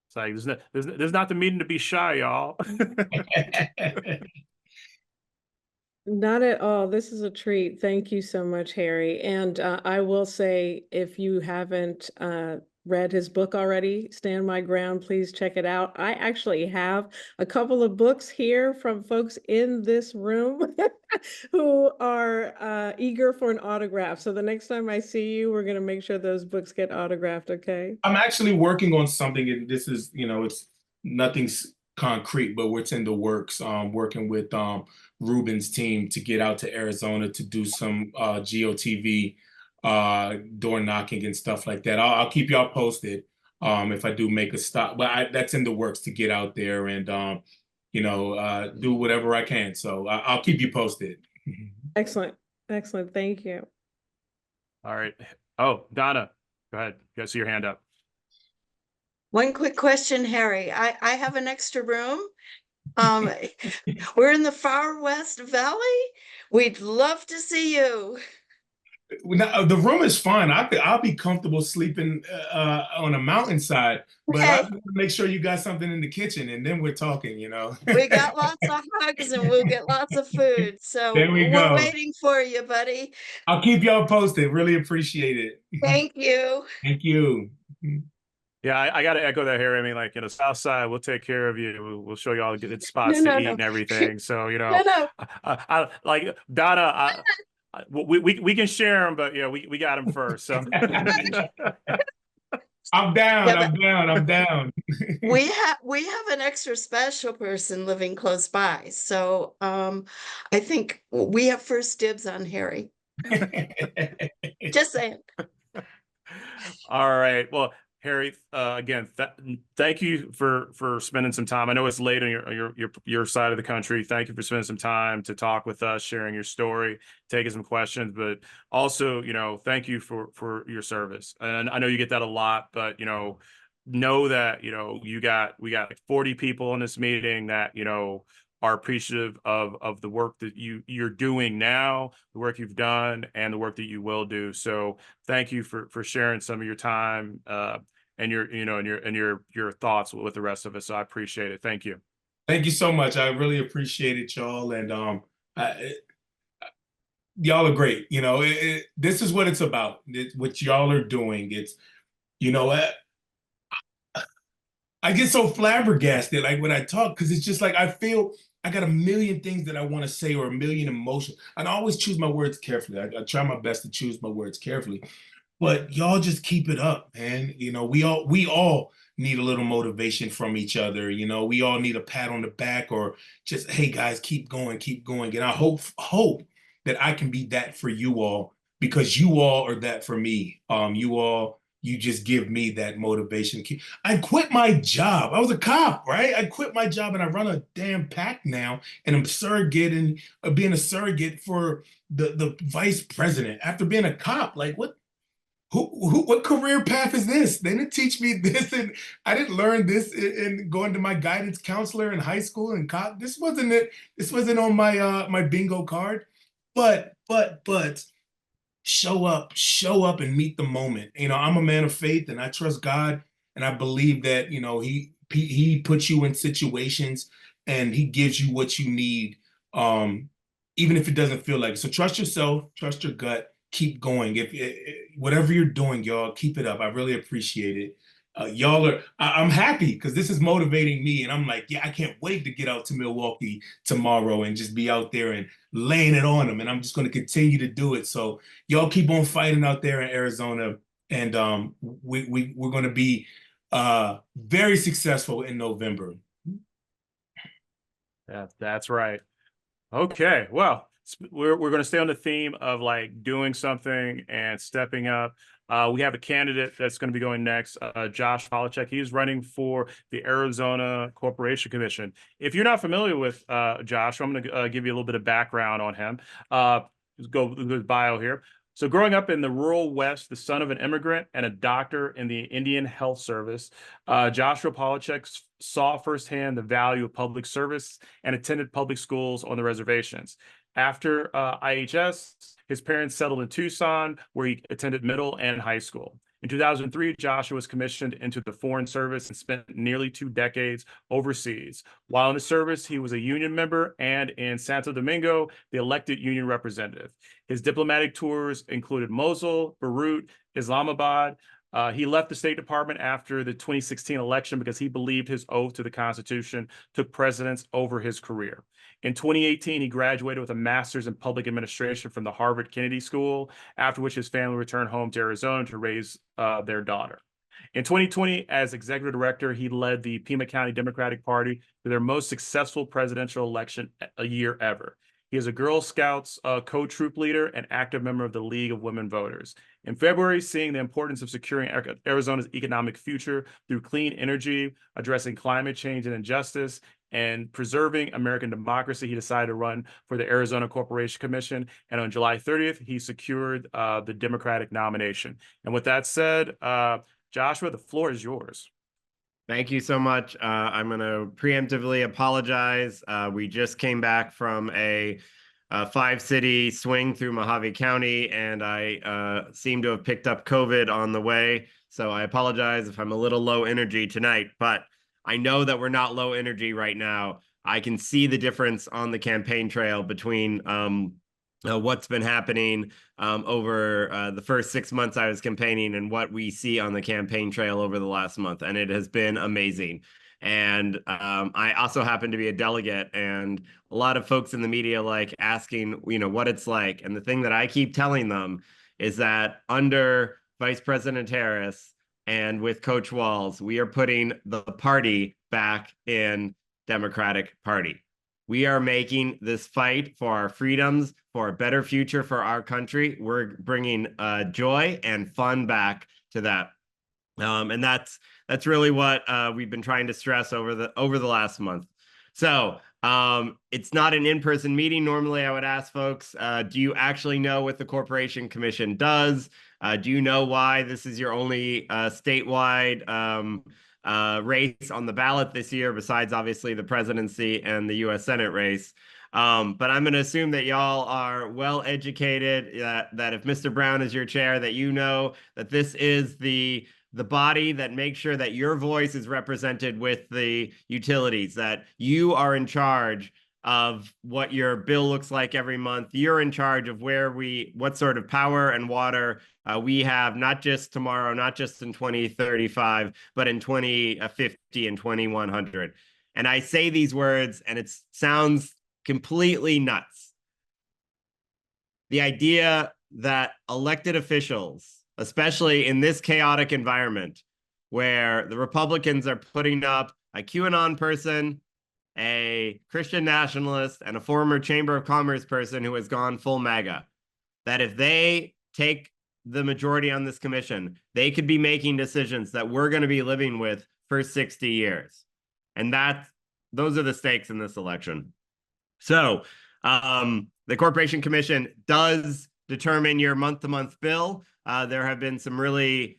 It's like, there's not the meeting to be shy, y'all. Not at all. This is a treat. Thank you so much, Harry. And I will say, if you haven't read his book already, Stand My Ground, please check it out. I actually have a couple of books here from folks in this room who are eager for an autograph. So the next time I see you, we're going to make sure those books get autographed, okay? I'm actually working on something, and this is, you know, it's nothing's concrete, but it's in the works. Working with Ruben's team to get out to Arizona to do some GOTV door knocking and stuff like that. I'll keep y'all posted if I do make a stop, but that's in the works to get out there and you know, do whatever I can. So I'll keep you posted. Excellent. Excellent. Thank you. All right. Oh, Donna, go ahead. You guys see your hand up. One quick question, Harry. I have an extra room. We're in the far west valley. We'd love to see you. Now, the room is fine. I'll be comfortable sleeping on a mountainside, but Okay. I want to make sure you got something in the kitchen, and then we're talking. You know. We got lots of hugs and we'll get lots of food. So There we we're go. waiting for you, buddy. I'll keep y'all posted. Really appreciate it. Thank you. Thank you. Yeah, I got to echo that, Harry. I mean, like, you know, South Side, we'll take care of you. We'll show you all the good spots No, to eat no. and everything. So, you know, No, no. I like Donna. We can share them, but yeah, we got them first. So I'm down. Yeah, I'm down. I'm down. We have an extra special person living close by. So I think we have first dibs on Harry. Just saying. all right. Well, Harry, again, thank you for spending some time. I know it's late on your side of the country. Thank you for spending some time to talk with us, sharing your story, taking some questions, but also, you know, thank you for your service. And I know you get that a lot, but you know that, you know, we got like 40 people in this meeting that, you know, are appreciative of the work that you're doing now, the work you've done, and the work that you will do. So thank you for sharing some of your time and your thoughts with the rest of us. So I appreciate it. Thank you. Thank you so much. I really appreciate it, y'all. And y'all are great. You know, this is what it's about. What y'all are doing. It's, you know, I get so flabbergasted like when I talk, because it's just like I feel I got a million things that I want to say or a million emotions. And I always choose my words carefully. I try my best to choose my words carefully. But y'all just keep it up, man. You know, we all need a little motivation from each other. You know, we all need a pat on the back or just, hey guys, keep going, keep going. And I hope that I can be that for you all, because you all are that for me. You just give me that motivation. I quit my job. I was a cop, right? I quit my job and I run a damn PAC now, and I'm being a surrogate for the vice president after being a cop. Like what career path is this? They didn't teach me this, and I didn't learn this in going to my guidance counselor in high school and cop. This wasn't it. This wasn't on my my bingo card. But show up and meet the moment. You know, I'm a man of faith and I trust God, and I believe that, you know, he puts you in situations and he gives you what you need, even if it doesn't feel like it. So trust yourself, trust your gut, keep going. If whatever you're doing, y'all, keep it up. I really appreciate it. I'm happy because this is motivating me, and I'm like, yeah, I can't wait to get out to Milwaukee tomorrow and just be out there and laying it on them. And I'm just going to continue to do it. So y'all keep on fighting out there in Arizona, and we're going to be very successful in November. That's right. Okay, well, we're going to stay on the theme of like doing something and stepping up. We have a candidate that's going to be going next, Josh Polachek. He's running for the Arizona Corporation Commission. If you're not familiar with Josh, I'm going to give you a little bit of background on him. Go with his bio here. So growing up in the rural West, the son of an immigrant and a doctor in the Indian Health Service, Joshua Polachek saw firsthand the value of public service and attended public schools on the reservations. After IHS, his parents settled in Tucson, where he attended middle and high school. In 2003, Joshua was commissioned into the Foreign Service and spent nearly 2 decades overseas. While in the service, he was a union member and in Santo Domingo, the elected union representative. His diplomatic tours included Mosul, Beirut, Islamabad. He left the State Department after the 2016 election because he believed his oath to the Constitution took precedence over his career. In 2018, he graduated with a master's in public administration from the Harvard Kennedy School, after which his family returned home to Arizona to raise their daughter. In 2020, as executive director, he led the Pima County Democratic Party to their most successful presidential election a year ever. He is a Girl Scouts co-troop leader and active member of the League of Women Voters. In February, seeing the importance of securing Arizona's economic future through clean energy, addressing climate change and injustice, and preserving American democracy, he decided to run for the Arizona Corporation Commission. And on July 30th, he secured the Democratic nomination. And with that said, Joshua, the floor is yours. Thank you so much. I'm going to preemptively apologize. We just came back from a 5-city swing through Mojave County, and I seem to have picked up COVID on the way. So I apologize if I'm a little low energy tonight, but I know that we're not low energy right now. I can see the difference on the campaign trail between what's been happening over the first 6 months I was campaigning and what we see on the campaign trail over the last month. And it has been amazing. And I also happen to be a delegate, and a lot of folks in the media like asking, what it's like. And the thing that I keep telling them is that under Vice President Harris and with Coach Walz, we are putting the party back in Democratic Party. We are making this fight for our freedoms, for a better future for our country. We're bringing joy and fun back to that. And that's really what we've been trying to stress over the last month. So it's not an in-person meeting. Normally, I would ask folks, do you actually know what the Corporation Commission does? Do you know why this is your only statewide race on the ballot this year, besides obviously the presidency and the U.S. Senate race? But I'm going to assume that y'all are well educated, that if Mr. Brown is your chair, that you know that this is the body that makes sure that your voice is represented with the utilities, that you are in charge of what your bill looks like every month. You're in charge of what sort of power and water we have, not just tomorrow, not just in 2035, but in 2050 and 2100. And I say these words and it sounds completely nuts. The idea that elected officials, especially in this chaotic environment where the Republicans are putting up a QAnon person, a Christian nationalist, and a former Chamber of Commerce person who has gone full MAGA, that if they take the majority on this commission, they could be making decisions that we're going to be living with for 60 years. And those are the stakes in this election. So the Corporation Commission does determine your month-to-month bill. There have been some really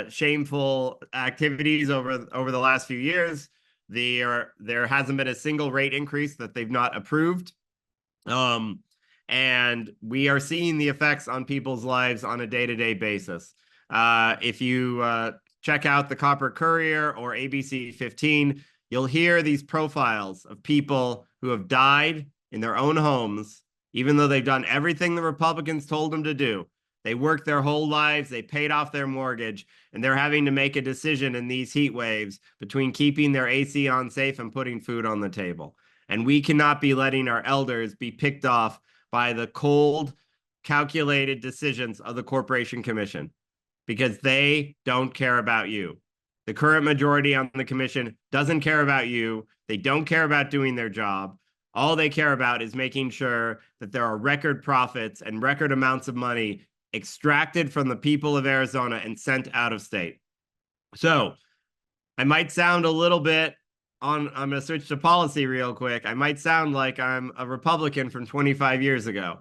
shameful activities over the last few years. There hasn't been a single rate increase that they've not approved. And we are seeing the effects on people's lives on a day-to-day basis. If you check out the Copper Courier or ABC 15, you'll hear these profiles of people who have died in their own homes, even though they've done everything the Republicans told them to do. They worked their whole lives, they paid off their mortgage, and they're having to make a decision in these heat waves between keeping their AC on safe and putting food on the table. And we cannot be letting our elders be picked off by the cold, calculated decisions of the Corporation Commission, because they don't care about you. The current majority on the commission doesn't care about you. They don't care about doing their job. All they care about is making sure that there are record profits and record amounts of money extracted from the people of Arizona and sent out of state. So I might sound a little bit I'm going to switch to policy real quick. I might sound like I'm a Republican from 25 years ago,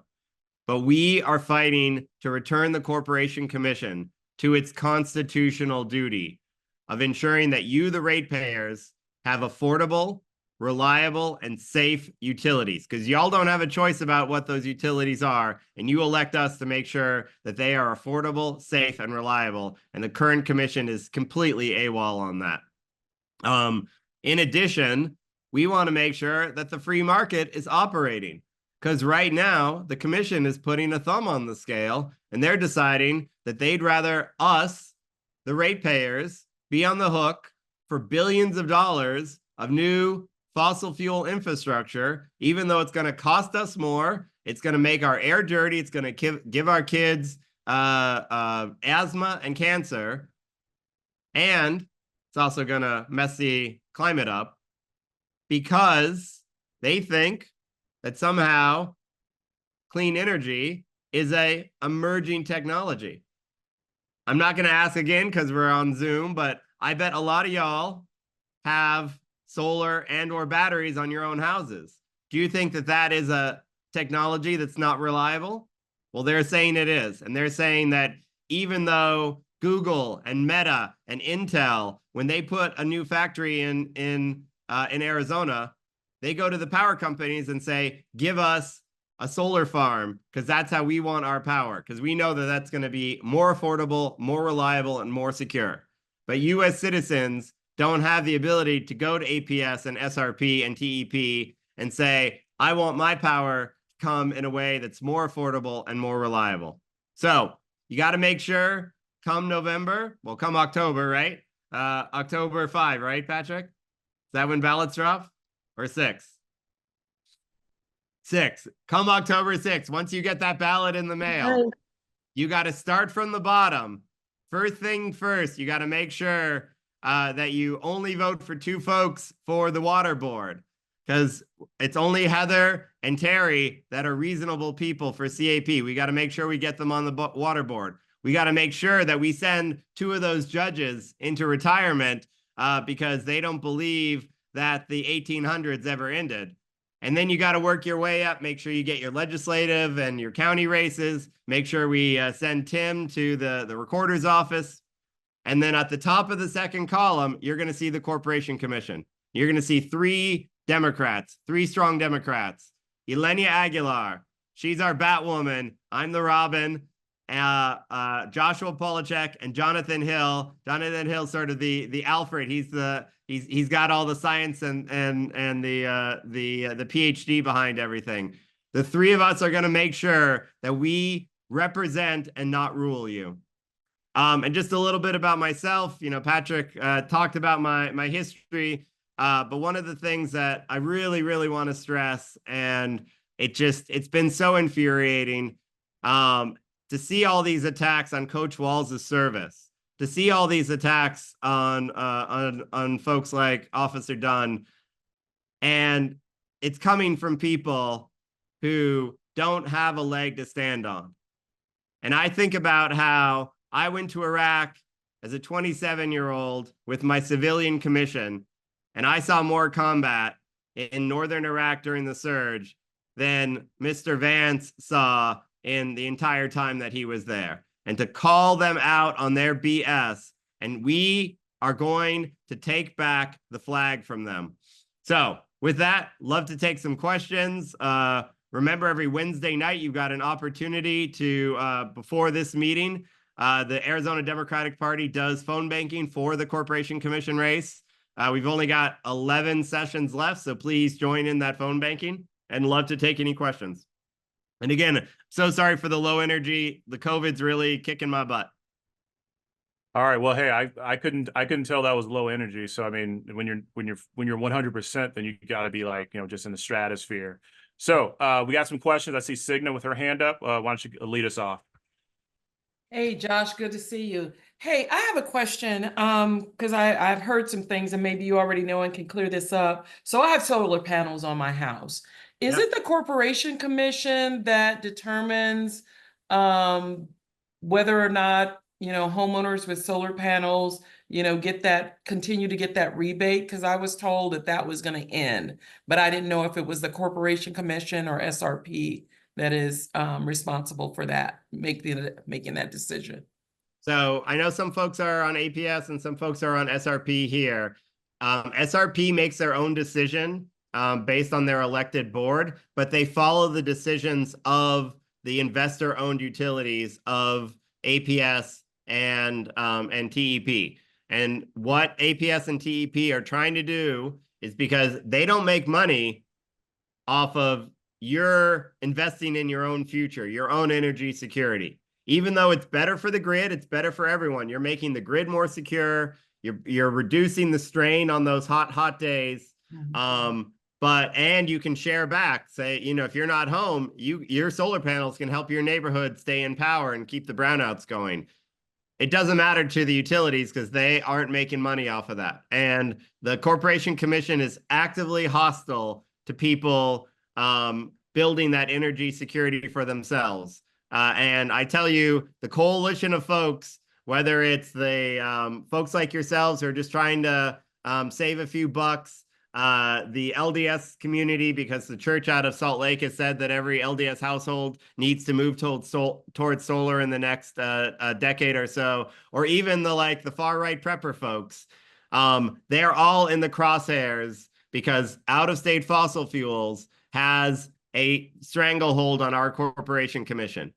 but we are fighting to return the Corporation Commission to its constitutional duty of ensuring that you, the ratepayers, have affordable, reliable, and safe utilities, because y'all don't have a choice about what those utilities are, and you elect us to make sure that they are affordable, safe, and reliable, and the current commission is completely AWOL on that. In addition, we want to make sure that the free market is operating, because right now the commission is putting a thumb on the scale and they're deciding that they'd rather us, the ratepayers, be on the hook for billions of dollars of new fossil fuel infrastructure, even though it's going to cost us more. It's going to make our air dirty. It's going to give our kids asthma and cancer. And it's also going to mess the climate up because they think that somehow clean energy is a emerging technology. I'm not going to ask again because we're on Zoom, but I bet a lot of y'all have solar and or batteries on your own houses. Do you think that that is a technology that's not reliable? Well, they're saying it is. And they're saying that even though Google and Meta and Intel, when they put a new factory in Arizona, they go to the power companies and say, give us a solar farm, because that's how we want our power, because we know that that's going to be more affordable, more reliable, and more secure. But you as citizens don't have the ability to go to APS and SRP and TEP and say, I want my power to come in a way that's more affordable and more reliable. So you got to make sure come November, well, come October, right? October 5, right, Patrick? Is that when ballots drop? Or 6? 6. Come October 6th, once you get that ballot in the mail, you got to start from the bottom. First thing first, you got to make sure that you only vote for 2 folks for the water board, because it's only Heather and Terry that are reasonable people for CAP. We got to make sure we get them on the water board. We got to make sure that we send 2 of those judges into retirement because they don't believe that the 1800s ever ended. And then you got to work your way up. Make sure you get your legislative and your county races. Make sure we send Tim to the recorder's office. And then at the top of the second column, you're going to see the Corporation Commission. You're going to see 3 Democrats, 3 strong Democrats. Elenia Aguilar, she's our Batwoman. I'm the Robin. Joshua Polachek and Jonathan Hill. Jonathan Hill, sort of the Alfred. He's got all the science and the PhD behind everything. The 3 of us are going to make sure that we represent and not rule you. And just a little bit about myself. You know, Patrick talked about my history, but one of the things that I really, really want to stress, and it's been so infuriating, to see all these attacks on Coach Walls' service, to see all these attacks on folks like Officer Dunn, and it's coming from people who don't have a leg to stand on. And I think about how I went to Iraq as a 27-year-old with my civilian commission, and I saw more combat in northern Iraq during the surge than Mr. Vance saw in the entire time that he was there. And to call them out on their BS, and we are going to take back the flag from them. So with that, love to take some questions. Remember, every Wednesday night, you've got an opportunity to, before this meeting, the Arizona Democratic Party does phone banking for the Corporation Commission race. We've only got 11 sessions left, so please join in that phone banking and love to take any questions. And again, so sorry for the low energy. The COVID's really kicking my butt. All right. Well, hey, I couldn't tell that was low energy. So I mean, when you're 100%, then you got to be like, you know, just in the stratosphere. So we got some questions. I see Signa with her hand up. Why don't you lead us off? Hey, Josh, good to see you. Hey, I have a question because I've heard some things and maybe you already know and can clear this up. So I have solar panels on my house. Is it the Corporation Commission that determines whether or not, you know, homeowners with solar panels, you know, continue to get that rebate, because I was told that that was going to end, but I didn't know if it was the Corporation Commission or SRP that is responsible for that, making that decision. So I know some folks are on APS and some folks are on SRP here. SRP makes their own decision based on their elected board, but they follow the decisions of the investor-owned utilities of APS and TEP. And what APS and TEP are trying to do is, because they don't make money off of your investing in your own future, your own energy security. Even though it's better for the grid, it's better for everyone. You're making the grid more secure. You're reducing the strain on those hot days. And you can share back. Say, you know, if you're not home, your solar panels can help your neighborhood stay in power and keep the brownouts going. It doesn't matter to the utilities because they aren't making money off of that. And the Corporation Commission is actively hostile to people building that energy security for themselves. And I tell you, the coalition of folks, whether it's the folks like yourselves who are just trying to save a few bucks, the LDS community, because the church out of Salt Lake has said that every LDS household needs to move towards solar in the next decade or so, or even the far right prepper folks, they're all in the crosshairs because out-of-state fossil fuels has a stranglehold on our Corporation Commission.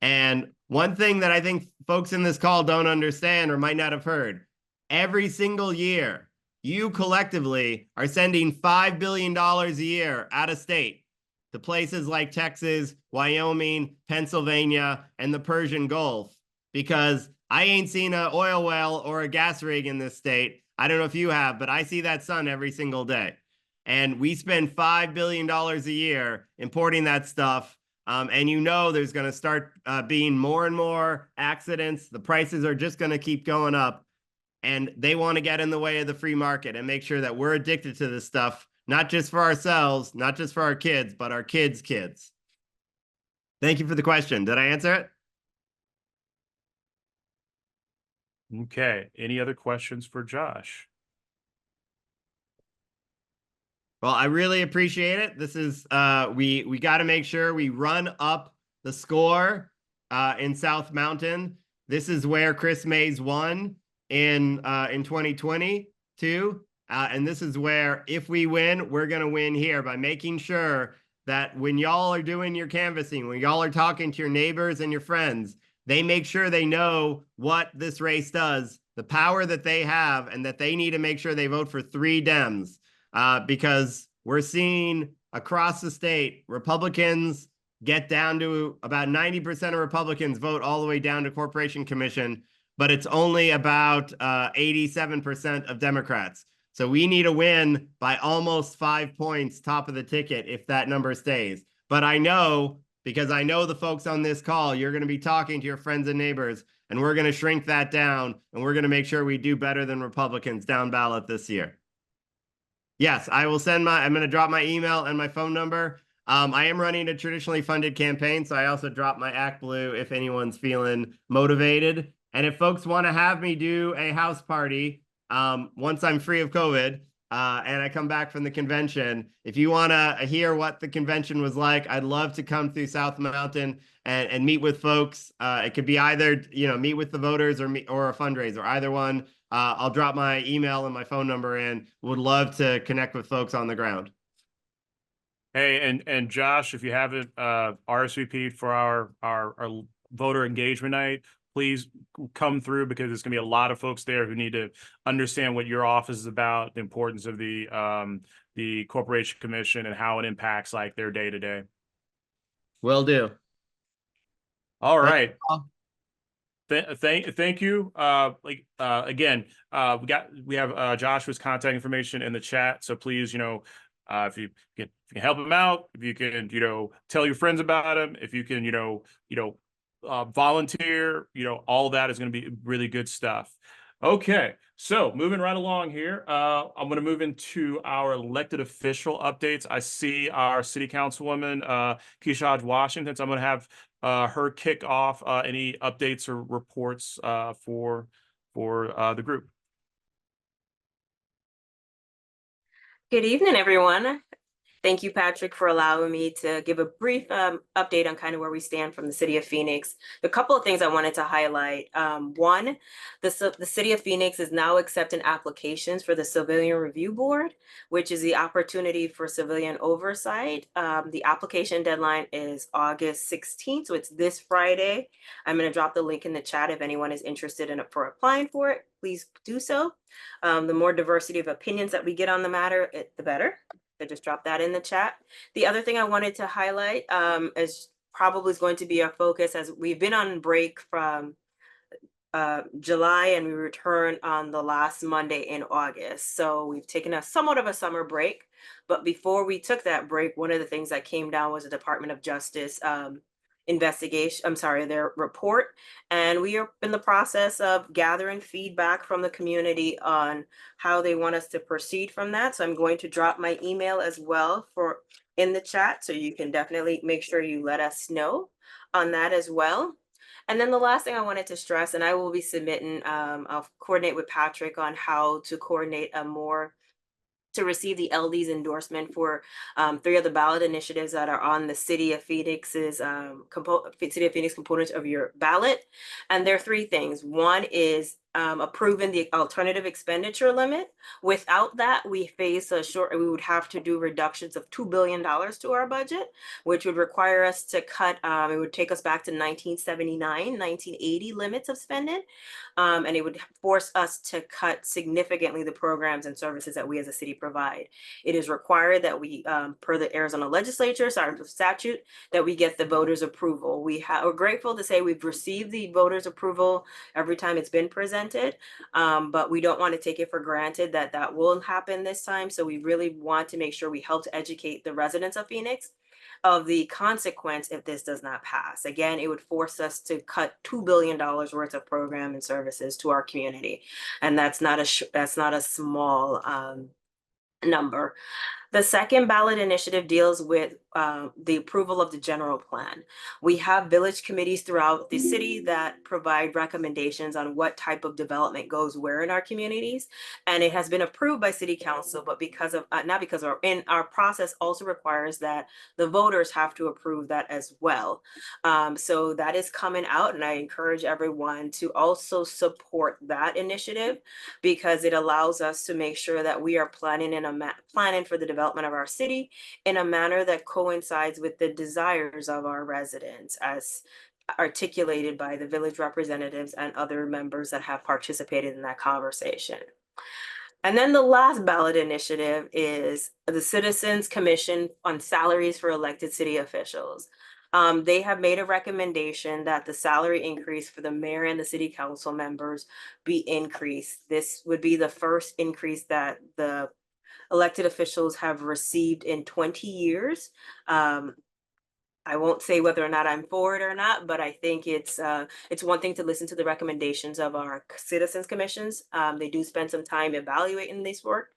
And one thing that I think folks in this call don't understand or might not have heard, every single year, you collectively are sending $5 billion a year out of state to places like Texas, Wyoming, Pennsylvania, and the Persian Gulf, because I ain't seen an oil well or a gas rig in this state. I don't know if you have, but I see that sun every single day. And we spend $5 billion a year importing that stuff. And you know there's going to start being more and more accidents. The prices are just going to keep going up. And they want to get in the way of the free market and make sure that we're addicted to this stuff, not just for ourselves, not just for our kids, but our kids' kids. Thank you for the question. Did I answer it? Okay. Any other questions for Josh? Well, I really appreciate it. This is we got to make sure we run up the score in South Mountain. This is where Chris Mays won in 2022. And this is where, if we win, we're going to win here by making sure that when y'all are doing your canvassing, when y'all are talking to your neighbors and your friends, they make sure they know what this race does, the power that they have, and that they need to make sure they vote for 3 Dems. Because we're seeing across the state, Republicans get down to about 90% of Republicans vote all the way down to Corporation Commission, but it's only about 87% of Democrats. So we need to win by almost 5 points top of the ticket if that number stays. But I know, because I know the folks on this call, you're going to be talking to your friends and neighbors, and we're going to shrink that down, and we're going to make sure we do better than Republicans down ballot this year. Yes, I will I'm going to drop my email and my phone number. I am running a traditionally funded campaign, so I also drop my Act Blue if anyone's feeling motivated. And if folks want to have me do a house party, once I'm free of COVID and I come back from the convention, if you want to hear what the convention was like, I'd love to come through South Mountain and meet with folks. It could be either, meet with the voters or a fundraiser, either one. I'll drop my email and my phone number in. Would love to connect with folks on the ground. Hey, and Josh, if you haven't RSVP'd for our voter engagement night, please come through, because there's going to be a lot of folks there who need to understand what your office is about, the importance of the Corporation Commission and how it impacts their day to day. Will do. All right. Thank you. Again, we have Joshua's contact information in the chat. So please, if you can help him out, if you can, tell your friends about him, if you can, volunteer, all that is going to be really good stuff. Okay, so moving right along here, I'm going to move into our elected official updates. I see our City Councilwoman, Keisha Hodge Washington. So I'm going to have her kick off any updates or reports for the group. Good evening, everyone. Thank you, Patrick, for allowing me to give a brief update on kind of where we stand from the City of Phoenix. A couple of things I wanted to highlight. One, the City of Phoenix is now accepting applications for the Civilian Review Board, which is the opportunity for civilian oversight. The application deadline is August 16th, so it's this Friday. I'm going to drop the link in the chat if anyone is interested in for applying for it. Please do so. The more diversity of opinions that we get on the matter, the better. I just dropped that in the chat. The other thing I wanted to highlight is probably going to be our focus, as we've been on break from July and we return on the last Monday in August. So we've taken a somewhat of a summer break. But before we took that break, one of the things that came down was the Department of Justice their report. And we are in the process of gathering feedback from the community on how they want us to proceed from that. So I'm going to drop my email as well in the chat, so you can definitely make sure you let us know on that as well. And then the last thing I wanted to stress, and I will be submitting, I'll coordinate with Patrick on how to coordinate to receive the LD's endorsement for 3 of the ballot initiatives that are on the City of Phoenix's City of Phoenix component of your ballot. And there are 3 things. One is approving the alternative expenditure limit. Without that, we would have to do reductions of $2 billion to our budget, which would require us to cut, it would take us back to 1979, 1980 limits of spending. And it would force us to cut significantly the programs and services that we as a city provide. It is required that we, per the Arizona legislature, statute, that we get the voters' approval. We're grateful to say we've received the voters' approval every time it's been presented, but we don't want to take it for granted that that will happen this time. So we really want to make sure we help to educate the residents of Phoenix of the consequence if this does not pass. Again, it would force us to cut $2 billion worth of program and services to our community. And that's not a small number. The second ballot initiative deals with the approval of the general plan. We have village committees throughout the city that provide recommendations on what type of development goes where in our communities. And it has been approved by city council, but our process also requires that the voters have to approve that as well. So that is coming out, and I encourage everyone to also support that initiative, because it allows us to make sure that we are planning for the development of our city in a manner that coincides with the desires of our residents, as articulated by the village representatives and other members that have participated in that conversation. And then the last ballot initiative is the Citizens Commission on Salaries for Elected City Officials. They have made a recommendation that the salary increase for the mayor and the city council members be increased. This would be the first increase that the elected officials have received in 20 years. I won't say whether or not I'm for it or not, but I think it's one thing to listen to the recommendations of our citizens commissions. They do spend some time evaluating this work,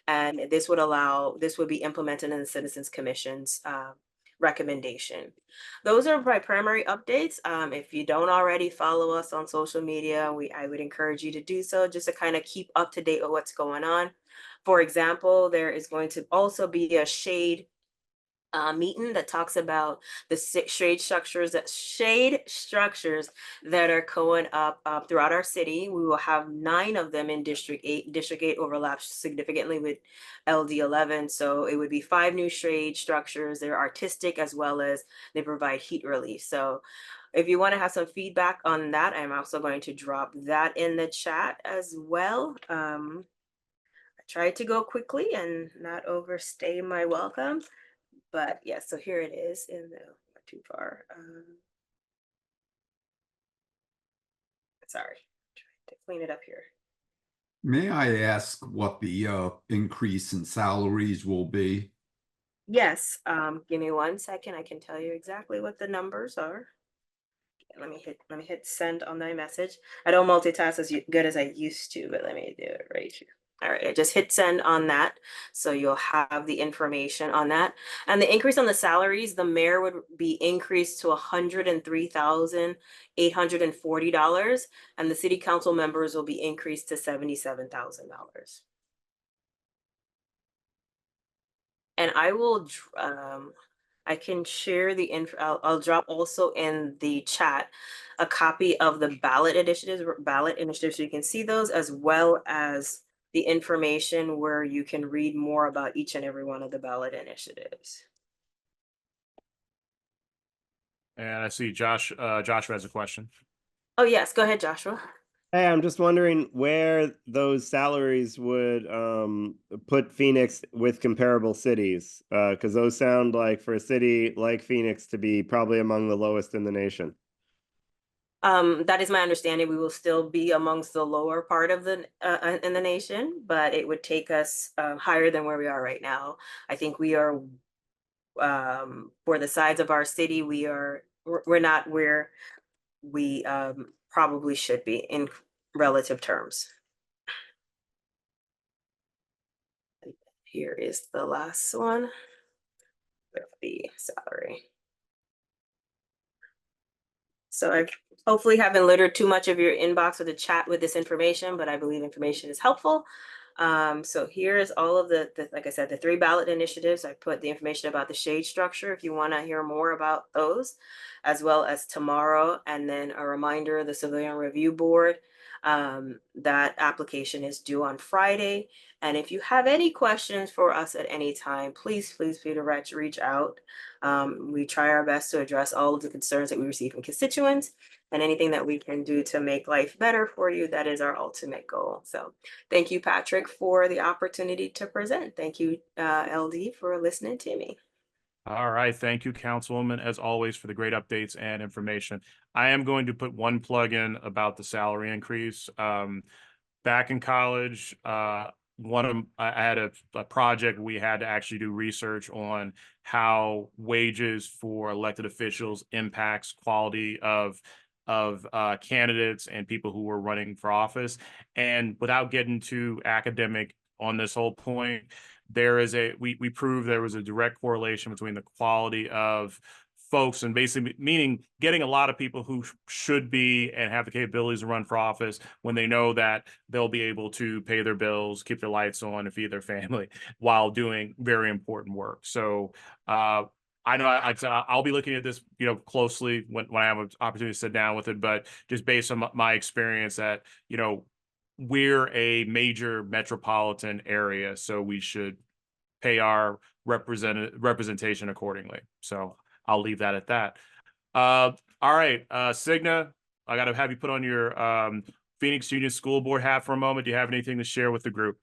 and this would be implemented in the citizens commission's recommendation. Those are my primary updates. If you don't already follow us on social media, I would encourage you to do so, just to kind of keep up to date with what's going on. For example, there is going to also be a shade meeting that talks about the shade structures that are going up throughout our city. We will have 9 of them in District 8. District 8 overlaps significantly with LD11, so it would be 5 new shade structures. They're artistic, as well as they provide heat relief. So if you want to have some feedback on that, I'm also going to drop that in the chat as well. I tried to go quickly and not overstay my welcome. But yes, so here it is not too far. Sorry, trying to clean it up here. May I ask what the increase in salaries will be? Yes, give me 1 second. I can tell you exactly what the numbers are. Let me hit send on my message. I don't multitask as good as I used to, but let me do it right here. All right, I just hit send on that. So you'll have the information on that. And the increase on the salaries, the mayor would be increased to $103,840, and the city council members will be increased to $77,000. And I will, I can share the info. I'll drop also in the chat a copy of the ballot initiatives, so you can see those, as well as the information where you can read more about each and every one of the ballot initiatives. And I see Joshua has a question. Oh, yes, go ahead, Joshua. Hey, I'm just wondering where those salaries would put Phoenix with comparable cities, because those sound like, for a city like Phoenix, to be probably among the lowest in the nation. That is my understanding. We will still be amongst the lower part of the in the nation, but it would take us higher than where we are right now. I think we are for the size of our city, we're not where we probably should be in relative terms. Here is the last one with the salary. So I hopefully haven't littered too much of your inbox or the chat with this information, but I believe information is helpful. So here's all of the, like I said, the 3 ballot initiatives. I put the information about the shade structure if you want to hear more about those, as well as tomorrow. And then a reminder, the Civilian Review Board, that application is due on Friday. And if you have any questions for us at any time, please feel to reach out. We try our best to address all of the concerns that we receive from constituents, and anything that we can do to make life better for you, that is our ultimate goal. So thank you, Patrick, for the opportunity to present. Thank you, LD, for listening to me. All right. Thank you, Councilwoman, as always, for the great updates and information. I am going to put one plug in about the salary increase. Back in college, I had a project. We had to actually do research on how wages for elected officials impacts quality of candidates and people who were running for office. And without getting too academic on this whole point, we proved there was a direct correlation between the quality of folks, and basically meaning getting a lot of people who should be and have the capabilities to run for office when they know that they'll be able to pay their bills, keep their lights on, and feed their family while doing very important work. So I know I'll be looking at this, closely when I have an opportunity to sit down with it, but just based on my experience that, we're a major metropolitan area, so we should pay our representation accordingly. So I'll leave that at that. All right, Signa, I got to have you put on your Phoenix Union School Board hat for a moment. Do you have anything to share with the group?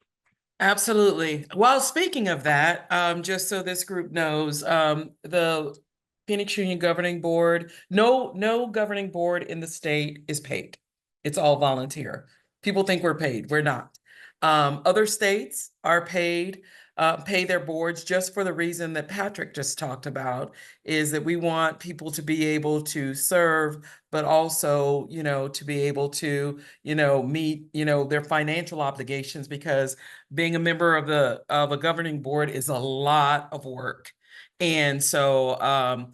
Absolutely. Well, speaking of that, just so this group knows, the Phoenix Union Governing Board, no governing board in the state is paid. It's all volunteer. People think we're paid. We're not. Other states are paid, pay their boards just for the reason that Patrick just talked about, is that we want people to be able to serve, but also, to be able to, meet, their financial obligations, because being a member of a governing board is a lot of work. And so,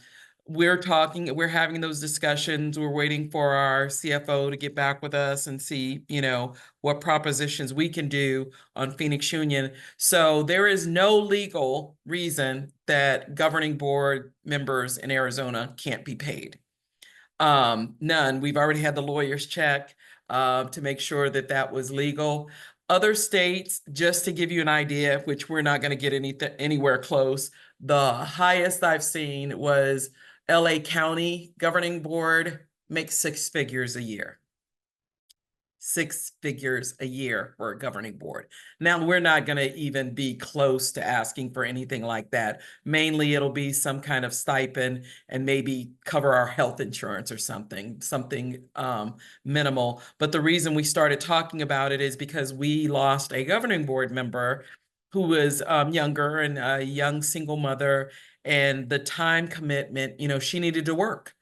we're having those discussions. We're waiting for our CFO to get back with us and see, what propositions we can do on Phoenix Union. So there is no legal reason that governing board members in Arizona can't be paid. None. We've already had the lawyers check to make sure that that was legal. Other states, just to give you an idea, which we're not going to get anywhere close, the highest I've seen was LA County Governing Board makes 6 figures a year. 6 figures a year for a governing board. Now, we're not going to even be close to asking for anything like that. Mainly, it'll be some kind of stipend and maybe cover our health insurance or something minimal. But the reason we started talking about it is because we lost a governing board member who was younger and a young single mother, and the time commitment, she needed to work,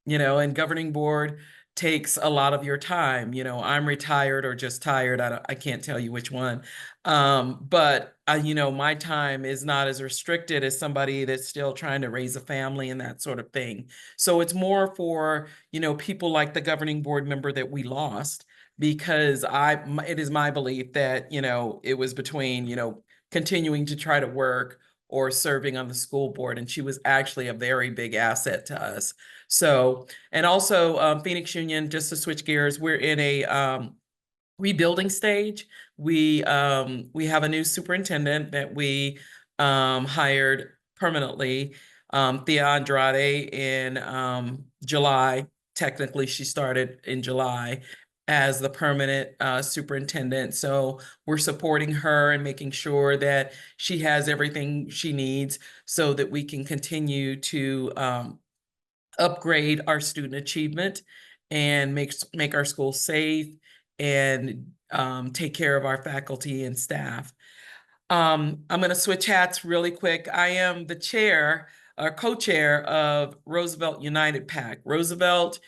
and governing board takes a lot of your time. You know, I'm retired or just tired. I can't tell you which one. But you know, my time is not as restricted as somebody that's still trying to raise a family and that sort of thing. So it's more for, you know, people like the governing board member that we lost, because it is my belief that, you know, it was between, you know, continuing to try to work or serving on the school board. And she was actually a very big asset to us. So, and also Phoenix Union, just to switch gears, we're in a rebuilding stage. We have a new superintendent that we hired permanently, Thea Andrade, in July. Technically, she started in July as the permanent superintendent. So we're supporting her and making sure that she has everything she needs so that we can continue to upgrade our student achievement and make our school safe and take care of our faculty and staff. I'm going to switch hats really quick. I am the chair or co-chair of Roosevelt United PAC. Roosevelt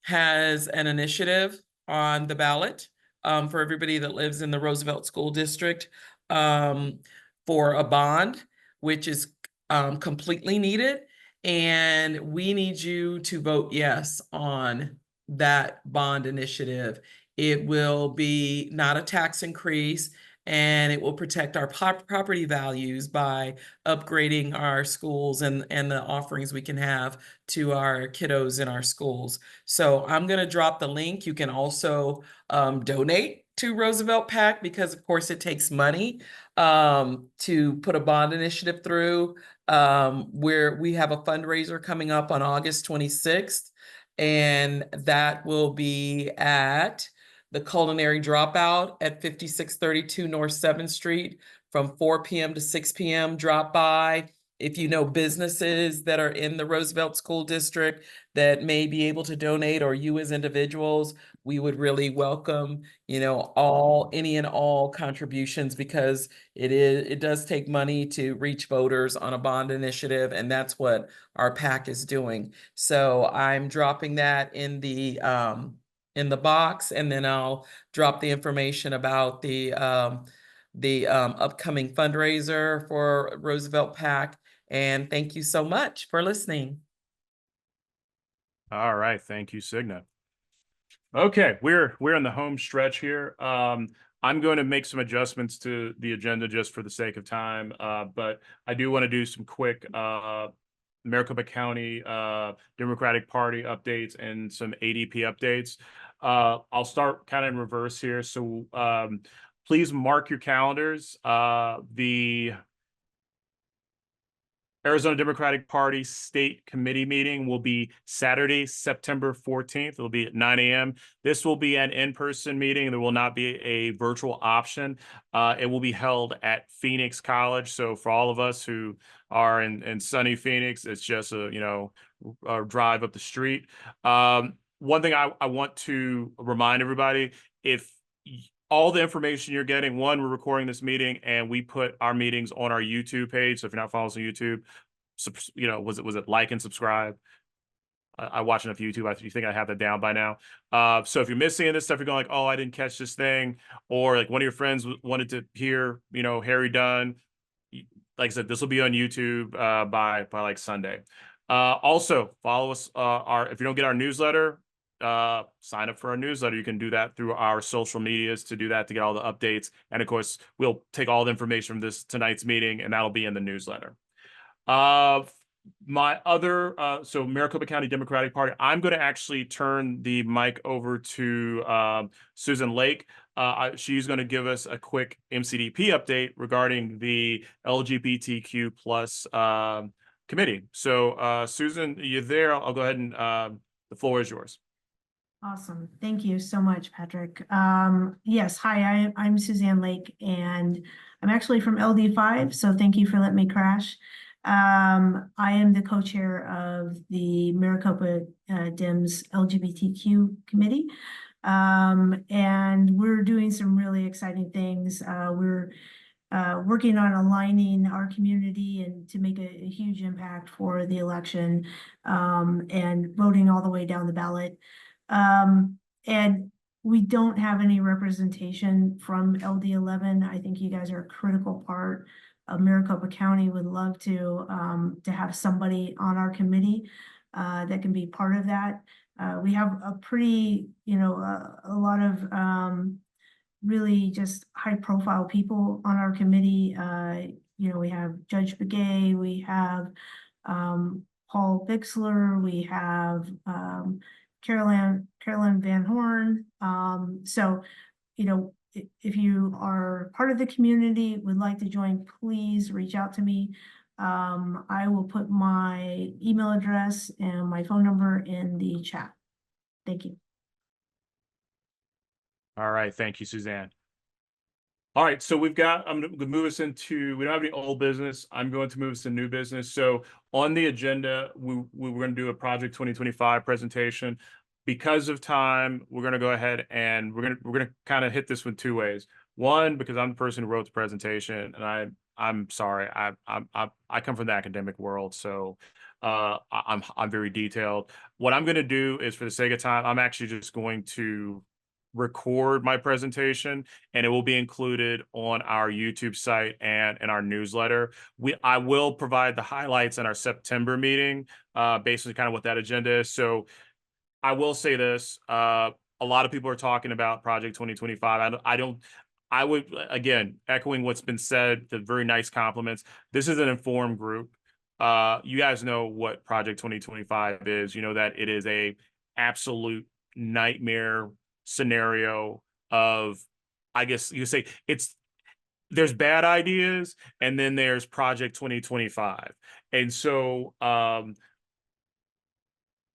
has an initiative on the ballot for everybody that lives in the Roosevelt School District for a bond, which is completely needed. And we need you to vote yes on that bond initiative. It will be not a tax increase, and it will protect our property values by upgrading our schools and the offerings we can have to our kiddos in our schools. So I'm going to drop the link. You can also donate to Roosevelt PAC, because of course it takes money to put a bond initiative through, where we have a fundraiser coming up on August 26th, and that will be at the Culinary Dropout at 5632 North 7th Street from 4 p.m. to 6 p.m. Drop by. If you know businesses that are in the Roosevelt School District that may be able to donate, or you as individuals, we would really welcome, you know, any and all contributions, because it does take money to reach voters on a bond initiative, and that's what our PAC is doing. So I'm dropping that in the box, and then I'll drop the information about the upcoming fundraiser for Roosevelt PAC. And thank you so much for listening. All right, thank you, Signa. Okay, we're in the home stretch here. I'm going to make some adjustments to the agenda just for the sake of time, but I do want to do some quick Maricopa County Democratic Party updates and some ADP updates. I'll start kind of in reverse here. So please mark your calendars. The Arizona Democratic Party State Committee meeting will be Saturday, September 14th. It'll be at 9 a.m. This will be an in-person meeting. There will not be a virtual option. It will be held at Phoenix College. So for all of us who are in sunny Phoenix, it's just a drive up the street. One thing I want to remind everybody, if all the information you're getting, one, we're recording this meeting and we put our meetings on our YouTube page. So if you're not following us on YouTube, was it like and subscribe? I watch enough YouTube. You think I have that down by now. So if you're missing this stuff, you're going like, oh, I didn't catch this thing, or like one of your friends wanted to hear, Harry Dunn. Like I said, this will be on YouTube by like Sunday. Also follow us. If you don't get our newsletter, sign up for our newsletter. You can do that through our social medias to get all the updates. And of course, we'll take all the information from tonight's meeting, and that'll be in the newsletter. My other, so Maricopa County Democratic Party, I'm going to actually turn the mic over to Susan Lake. She's going to give us a quick MCDP update regarding the LGBTQ plus committee. So Susan, you're there. I'll go ahead and the floor is yours. Awesome. Thank you so much, Patrick. Yes, hi, I'm Suzanne Lake, and I'm actually from LD5, so thank you for letting me crash. I am the co-chair of the Maricopa Dems LGBTQ committee, and we're doing some really exciting things. We're working on aligning our community and to make a huge impact for the election, and voting all the way down the ballot. And we don't have any representation from LD11. I think you guys are a critical part of Maricopa County. Would love to have somebody on our committee that can be part of that. We have a pretty, a lot of really just high profile people on our committee. We have Judge Begay, we have Paul Bixler, we have Carolyn Van Horn. So, if you are part of the community, would like to join, please reach out to me. I will put my email address and my phone number in the chat. Thank you. All right, thank you, Suzanne. All right, so I'm going to move us into, we don't have any old business. I'm going to move us to new business. So on the agenda, we were going to do a Project 2025 presentation. Because of time, we're going to go ahead and we're going to kind of hit this one two ways. One, because I'm the person who wrote the presentation, and I'm sorry, I come from the academic world, so I'm very detailed. What I'm going to do is, for the sake of time, I'm actually just going to record my presentation, and it will be included on our YouTube site and in our newsletter. I will provide the highlights in our September meeting, basically kind of what that agenda is. So I will say this, a lot of people are talking about Project 2025. I would, again, echoing what's been said, the very nice compliments. This is an informed group. You guys know what Project 2025 is. You know that it is a absolute nightmare scenario of, I guess you say, there's bad ideas and then there's Project 2025. And so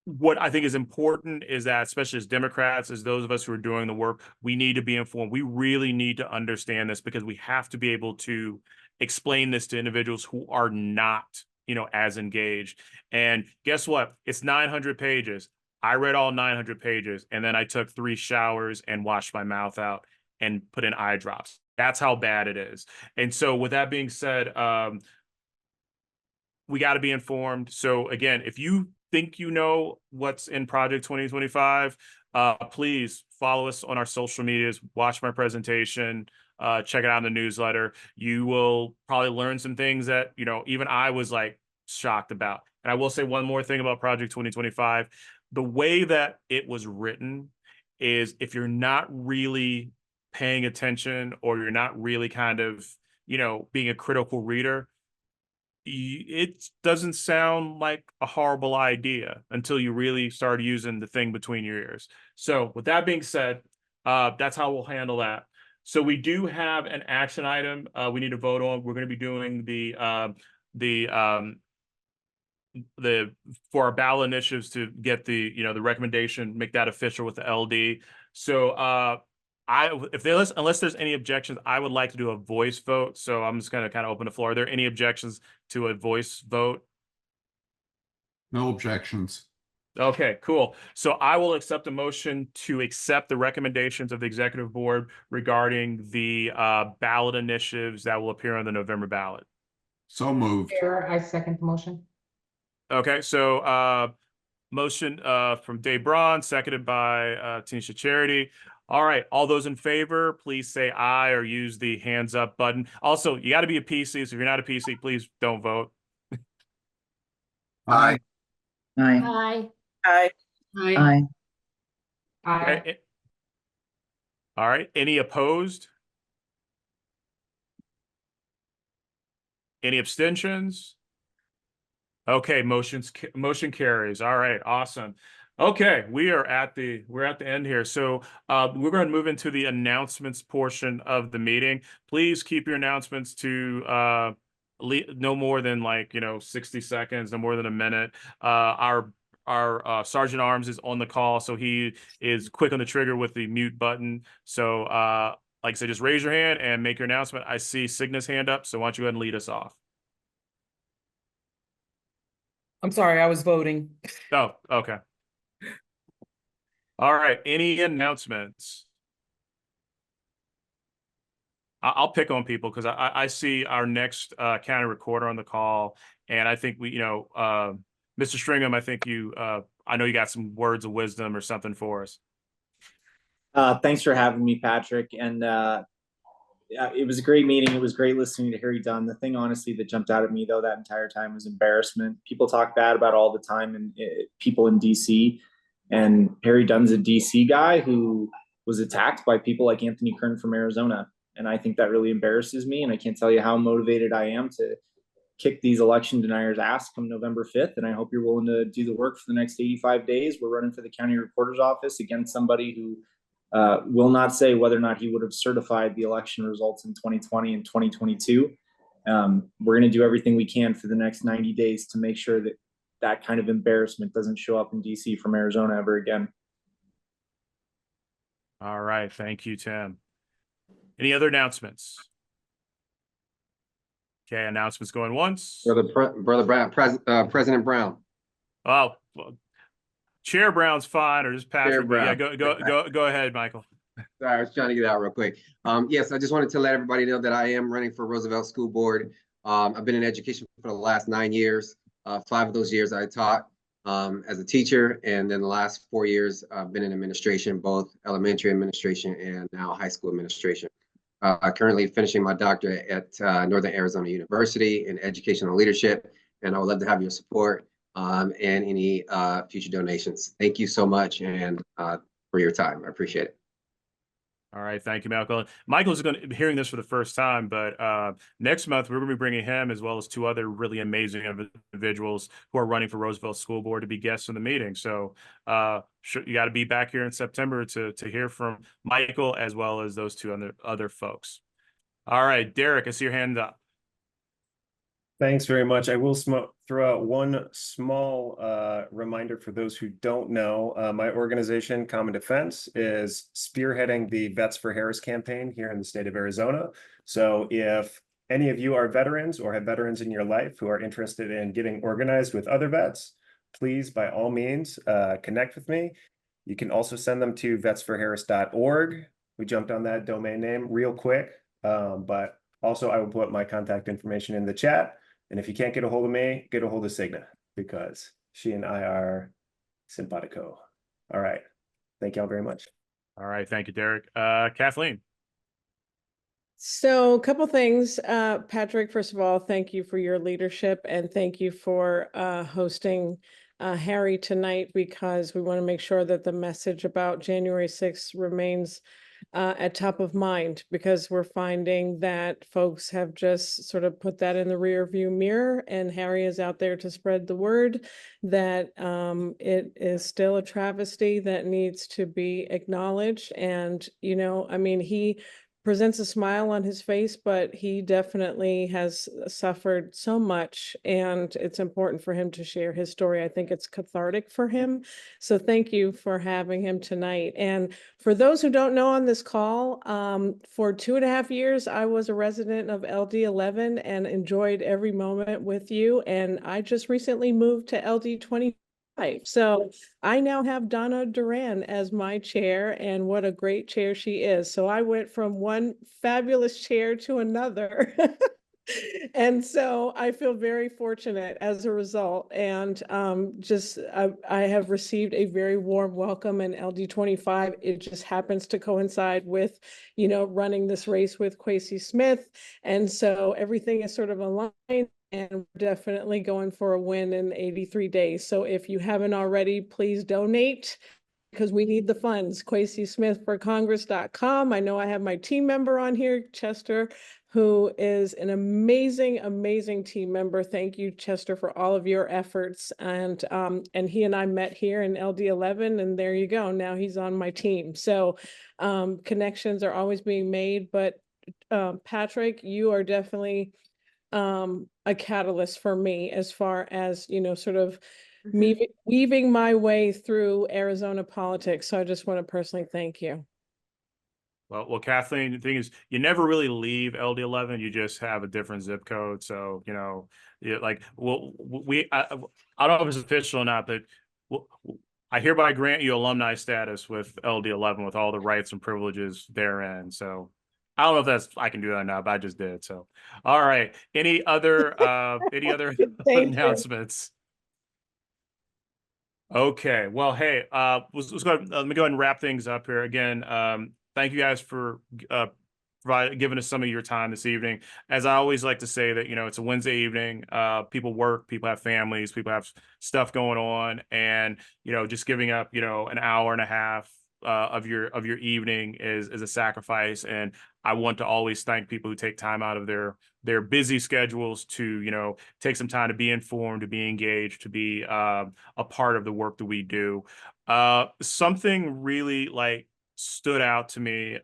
what I think is important is that, especially as Democrats, as those of us who are doing the work, we need to be informed. We really need to understand this, because we have to be able to explain this to individuals who are not, as engaged. And guess what? It's 900 pages. I read all 900 pages, and then I took 3 showers and washed my mouth out and put in eye drops. That's how bad it is. And so with that being said, we got to be informed. So again, if you think you know what's in Project 2025, please follow us on our social medias, watch my presentation, check it out in the newsletter. You will probably learn some things that, even I was like shocked about. And I will say one more thing about Project 2025. The way that it was written is, if you're not really paying attention, or you're not really kind of, being a critical reader, it doesn't sound like a horrible idea until you really start using the thing between your ears. So with that being said, that's how we'll handle that. So we do have an action item we need to vote on. We're going to be doing for our ballot initiatives to get the recommendation, make that official with the LD. So unless there's any objections, I would like to do a voice vote. So I'm just going to kind of open the floor. Are there any objections to a voice vote? No objections. Okay, cool. So I will accept a motion to accept the recommendations of the executive board regarding the ballot initiatives that will appear on the November ballot. So moved. Chair, I second the motion. Okay, so motion from Dave Braun, seconded by Tanisha Charity. All right, all those in favor, please say aye or use the hands up button. Also, you got to be a PC, so if you're not a PC, please don't vote. Aye. Aye. Aye. Aye. Aye. Okay. All right, any opposed? Any abstentions? Okay, motion carries. All right, awesome. Okay, we're at the end here. So we're going to move into the announcements portion of the meeting. Please keep your announcements to no more than 60 seconds, no more than a minute. Our Sergeant Arms is on the call, so he is quick on the trigger with the mute button. So like I said, just raise your hand and make your announcement. I see Cigna's hand up, so why don't you go ahead and lead us off? I'm sorry, I was voting. Oh, okay. All right, any announcements? I'll pick on people because I see our next county recorder on the call, and I think Mr. Stringham, I think you I know you got some words of wisdom or something for us. Thanks for having me, Patrick. And yeah, it was a great meeting. It was great listening to Harry Dunn. The thing, honestly, that jumped out at me though that entire time was embarrassment. People talk bad about all the time, and people in DC. And Harry Dunn's a DC guy who was attacked by people like Anthony Kern from Arizona. And I think that really embarrasses me. And I can't tell you how motivated I am to kick these election deniers' ass come November 5th. And I hope you're willing to do the work for the next 85 days. We're running for the county recorder's office against somebody who will not say whether or not he would have certified the election results in 2020 and 2022. We're going to do everything we can for the next 90 days to make sure that that kind of embarrassment doesn't show up in DC from Arizona ever again. All right. Thank you, Tim. Any other announcements? Okay, announcements going once. Brother Brown, President Brown. Oh, well, Chair Brown's fine, or just Patrick. Chair Brown. Yeah, go ahead, Michael. Sorry, I was trying to get out real quick. Yes, I just wanted to let everybody know that I am running for Roosevelt School Board. I've been in education for the last 9 years. 5 of those years I taught as a teacher, and then the last 4 years I've been in administration, both elementary administration and now high school administration. Currently finishing my doctorate at Northern Arizona University in educational leadership, and I would love to have your support and any future donations. Thank you so much, and for your time. I appreciate it. All right, thank you, Michael. Michael's going to be hearing this for the first time, but next month we're going to be bringing him as well as 2 other really amazing individuals who are running for Roosevelt School Board to be guests in the meeting. So you got to be back here in September to hear from Michael as well as those 2 other folks. All right, Derek, I see your hand up. Thanks very much. I will throw out one small reminder for those who don't know. My organization, Common Defense, is spearheading the Vets for Harris campaign here in the state of Arizona. So if any of you are veterans or have veterans in your life who are interested in getting organized with other vets, please, by all means, connect with me. You can also send them to vetsforharris.org. We jumped on that domain name real quick, but also I will put my contact information in the chat. And if you can't get a hold of me, get a hold of Signa, because she and I are simpatico. All right. Thank y'all very much. All right. Thank you, Derek. Kathleen. So a couple things, Patrick, first of all, thank you for your leadership, and thank you for hosting Harry tonight, because we want to make sure that the message about January 6th remains at top of mind, because we're finding that folks have just sort of put that in the rear view mirror, and Harry is out there to spread the word that it is still a travesty that needs to be acknowledged. And, you know, I mean, he presents a smile on his face, but he definitely has suffered so much, and it's important for him to share his story. I think it's cathartic for him. So thank you for having him tonight. And for those who don't know on this call, for 2.5 years, I was a resident of LD 11 and enjoyed every moment with you. And I just recently moved to LD 25. So I now have Donna Duran as my chair, and what a great chair she is. So I went from one fabulous chair to another. And so I feel very fortunate as a result. And I have received a very warm welcome in LD 25. It just happens to coincide with, you know, running this race with Kwesi Smith. And so everything is sort of aligned. And we're definitely going for a win in 83 days. So if you haven't already, please donate, because we need the funds. KwesiSmithForCongress.com. I know I have my team member on here, Chester, who is an amazing, amazing team member. Thank you, Chester, for all of your efforts. And he and I met here in LD 11, and there you go. Now he's on my team. So connections are always being made. But Patrick, you are definitely a catalyst for me as far as, you know, sort of weaving my way through Arizona politics. So I just want to personally thank you. Well, Kathleen, the thing is, you never really leave LD 11. You just have a different zip code. So, you know, like, well, I don't know if it's official or not, but I hereby grant you alumni status with LD 11 with all the rights and privileges therein. So I don't know if I can do that now, but I just did. So, all right. Any other announcements? Okay, well, hey, let's go ahead, let me go ahead and wrap things up here. Again, thank you guys for giving us some of your time this evening. As I always like to say that, it's a Wednesday evening, people work, people have families, people have stuff going on, and, just giving up, an hour and a half of your evening is a sacrifice. And I want to always thank people who take time out of their busy schedules to, take some time to be informed, to be engaged, to be a part of the work that we do. Something really like stood out to me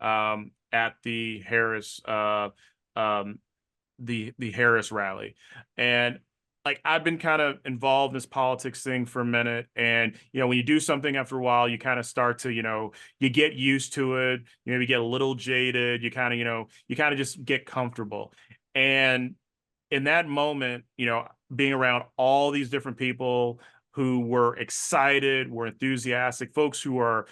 at the Harris the Harris rally. And like I've been kind of involved in this politics thing for a minute. And when you do something after a while, you kind of start to, you get used to it, you maybe get a little jaded, you kind of, you kind of just get comfortable. And in that moment, being around all these different people who were excited, were enthusiastic, folks who are,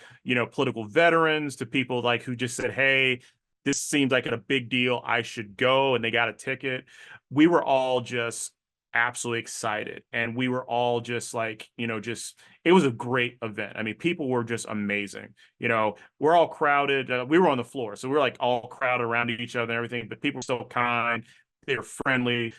political veterans, to people like who just said, hey, this seems like a big deal, I should go, and they got a ticket. We were all just absolutely excited. And we were all just like, it was a great event. I mean, people were just amazing. We're all crowded. We were on the floor. So we're like all crowded around each other and everything, but people were so kind. They were friendly.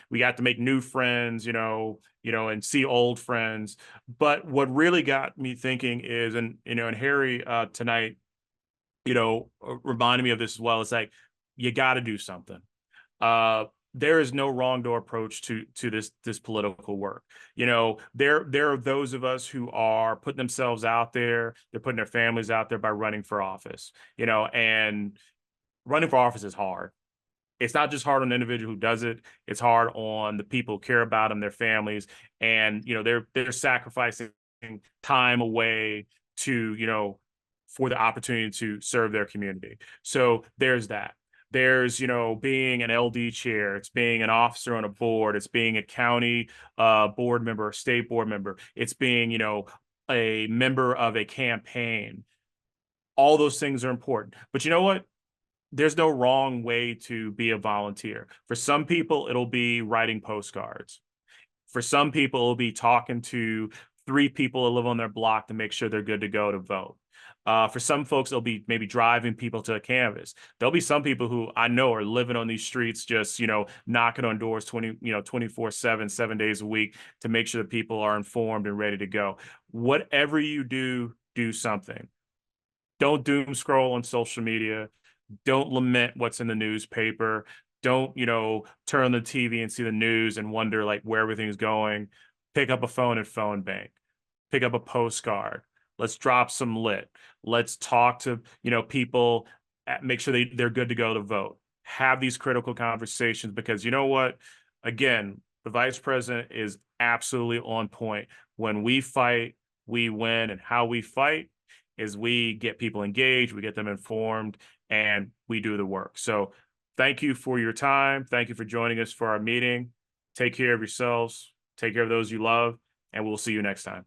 We got to make new friends, and see old friends. But what really got me thinking is, and Harry tonight, reminded me of this as well. It's like, you got to do something. There is no wrong door approach to this political work. There are those of us who are putting themselves out there. They're putting their families out there by running for office. And running for office is hard. It's not just hard on the individual who does it. It's hard on the people who care about them, their families, and they're sacrificing time away to for the opportunity to serve their community. So there's that. There's, being an LD chair, it's being an officer on a board, it's being a county board member, a state board member, it's being, a member of a campaign. All those things are important. But you know what? There's no wrong way to be a volunteer. For some people, it'll be writing postcards. For some people, it'll be talking to 3 people that live on their block to make sure they're good to go to vote. For some folks, it'll be maybe driving people to a canvas. There'll be some people who I know are living on these streets, just, knocking on doors 24/7, 7 days a week to make sure that people are informed and ready to go. Whatever you do, do something. Don't doom scroll on social media. Don't lament what's in the newspaper. Don't, turn on the TV and see the news and wonder like where everything's going. Pick up a phone and phone bank. Pick up a postcard. Let's drop some lit. Let's talk to, people, make sure they're good to go to vote. Have these critical conversations, because you know what? Again, the vice president is absolutely on point. When we fight, we win, and how we fight is we get people engaged, we get them informed, and we do the work. So thank you for your time. Thank you for joining us for our meeting. Take care of yourselves. Take care of those you love, and we'll see you next time.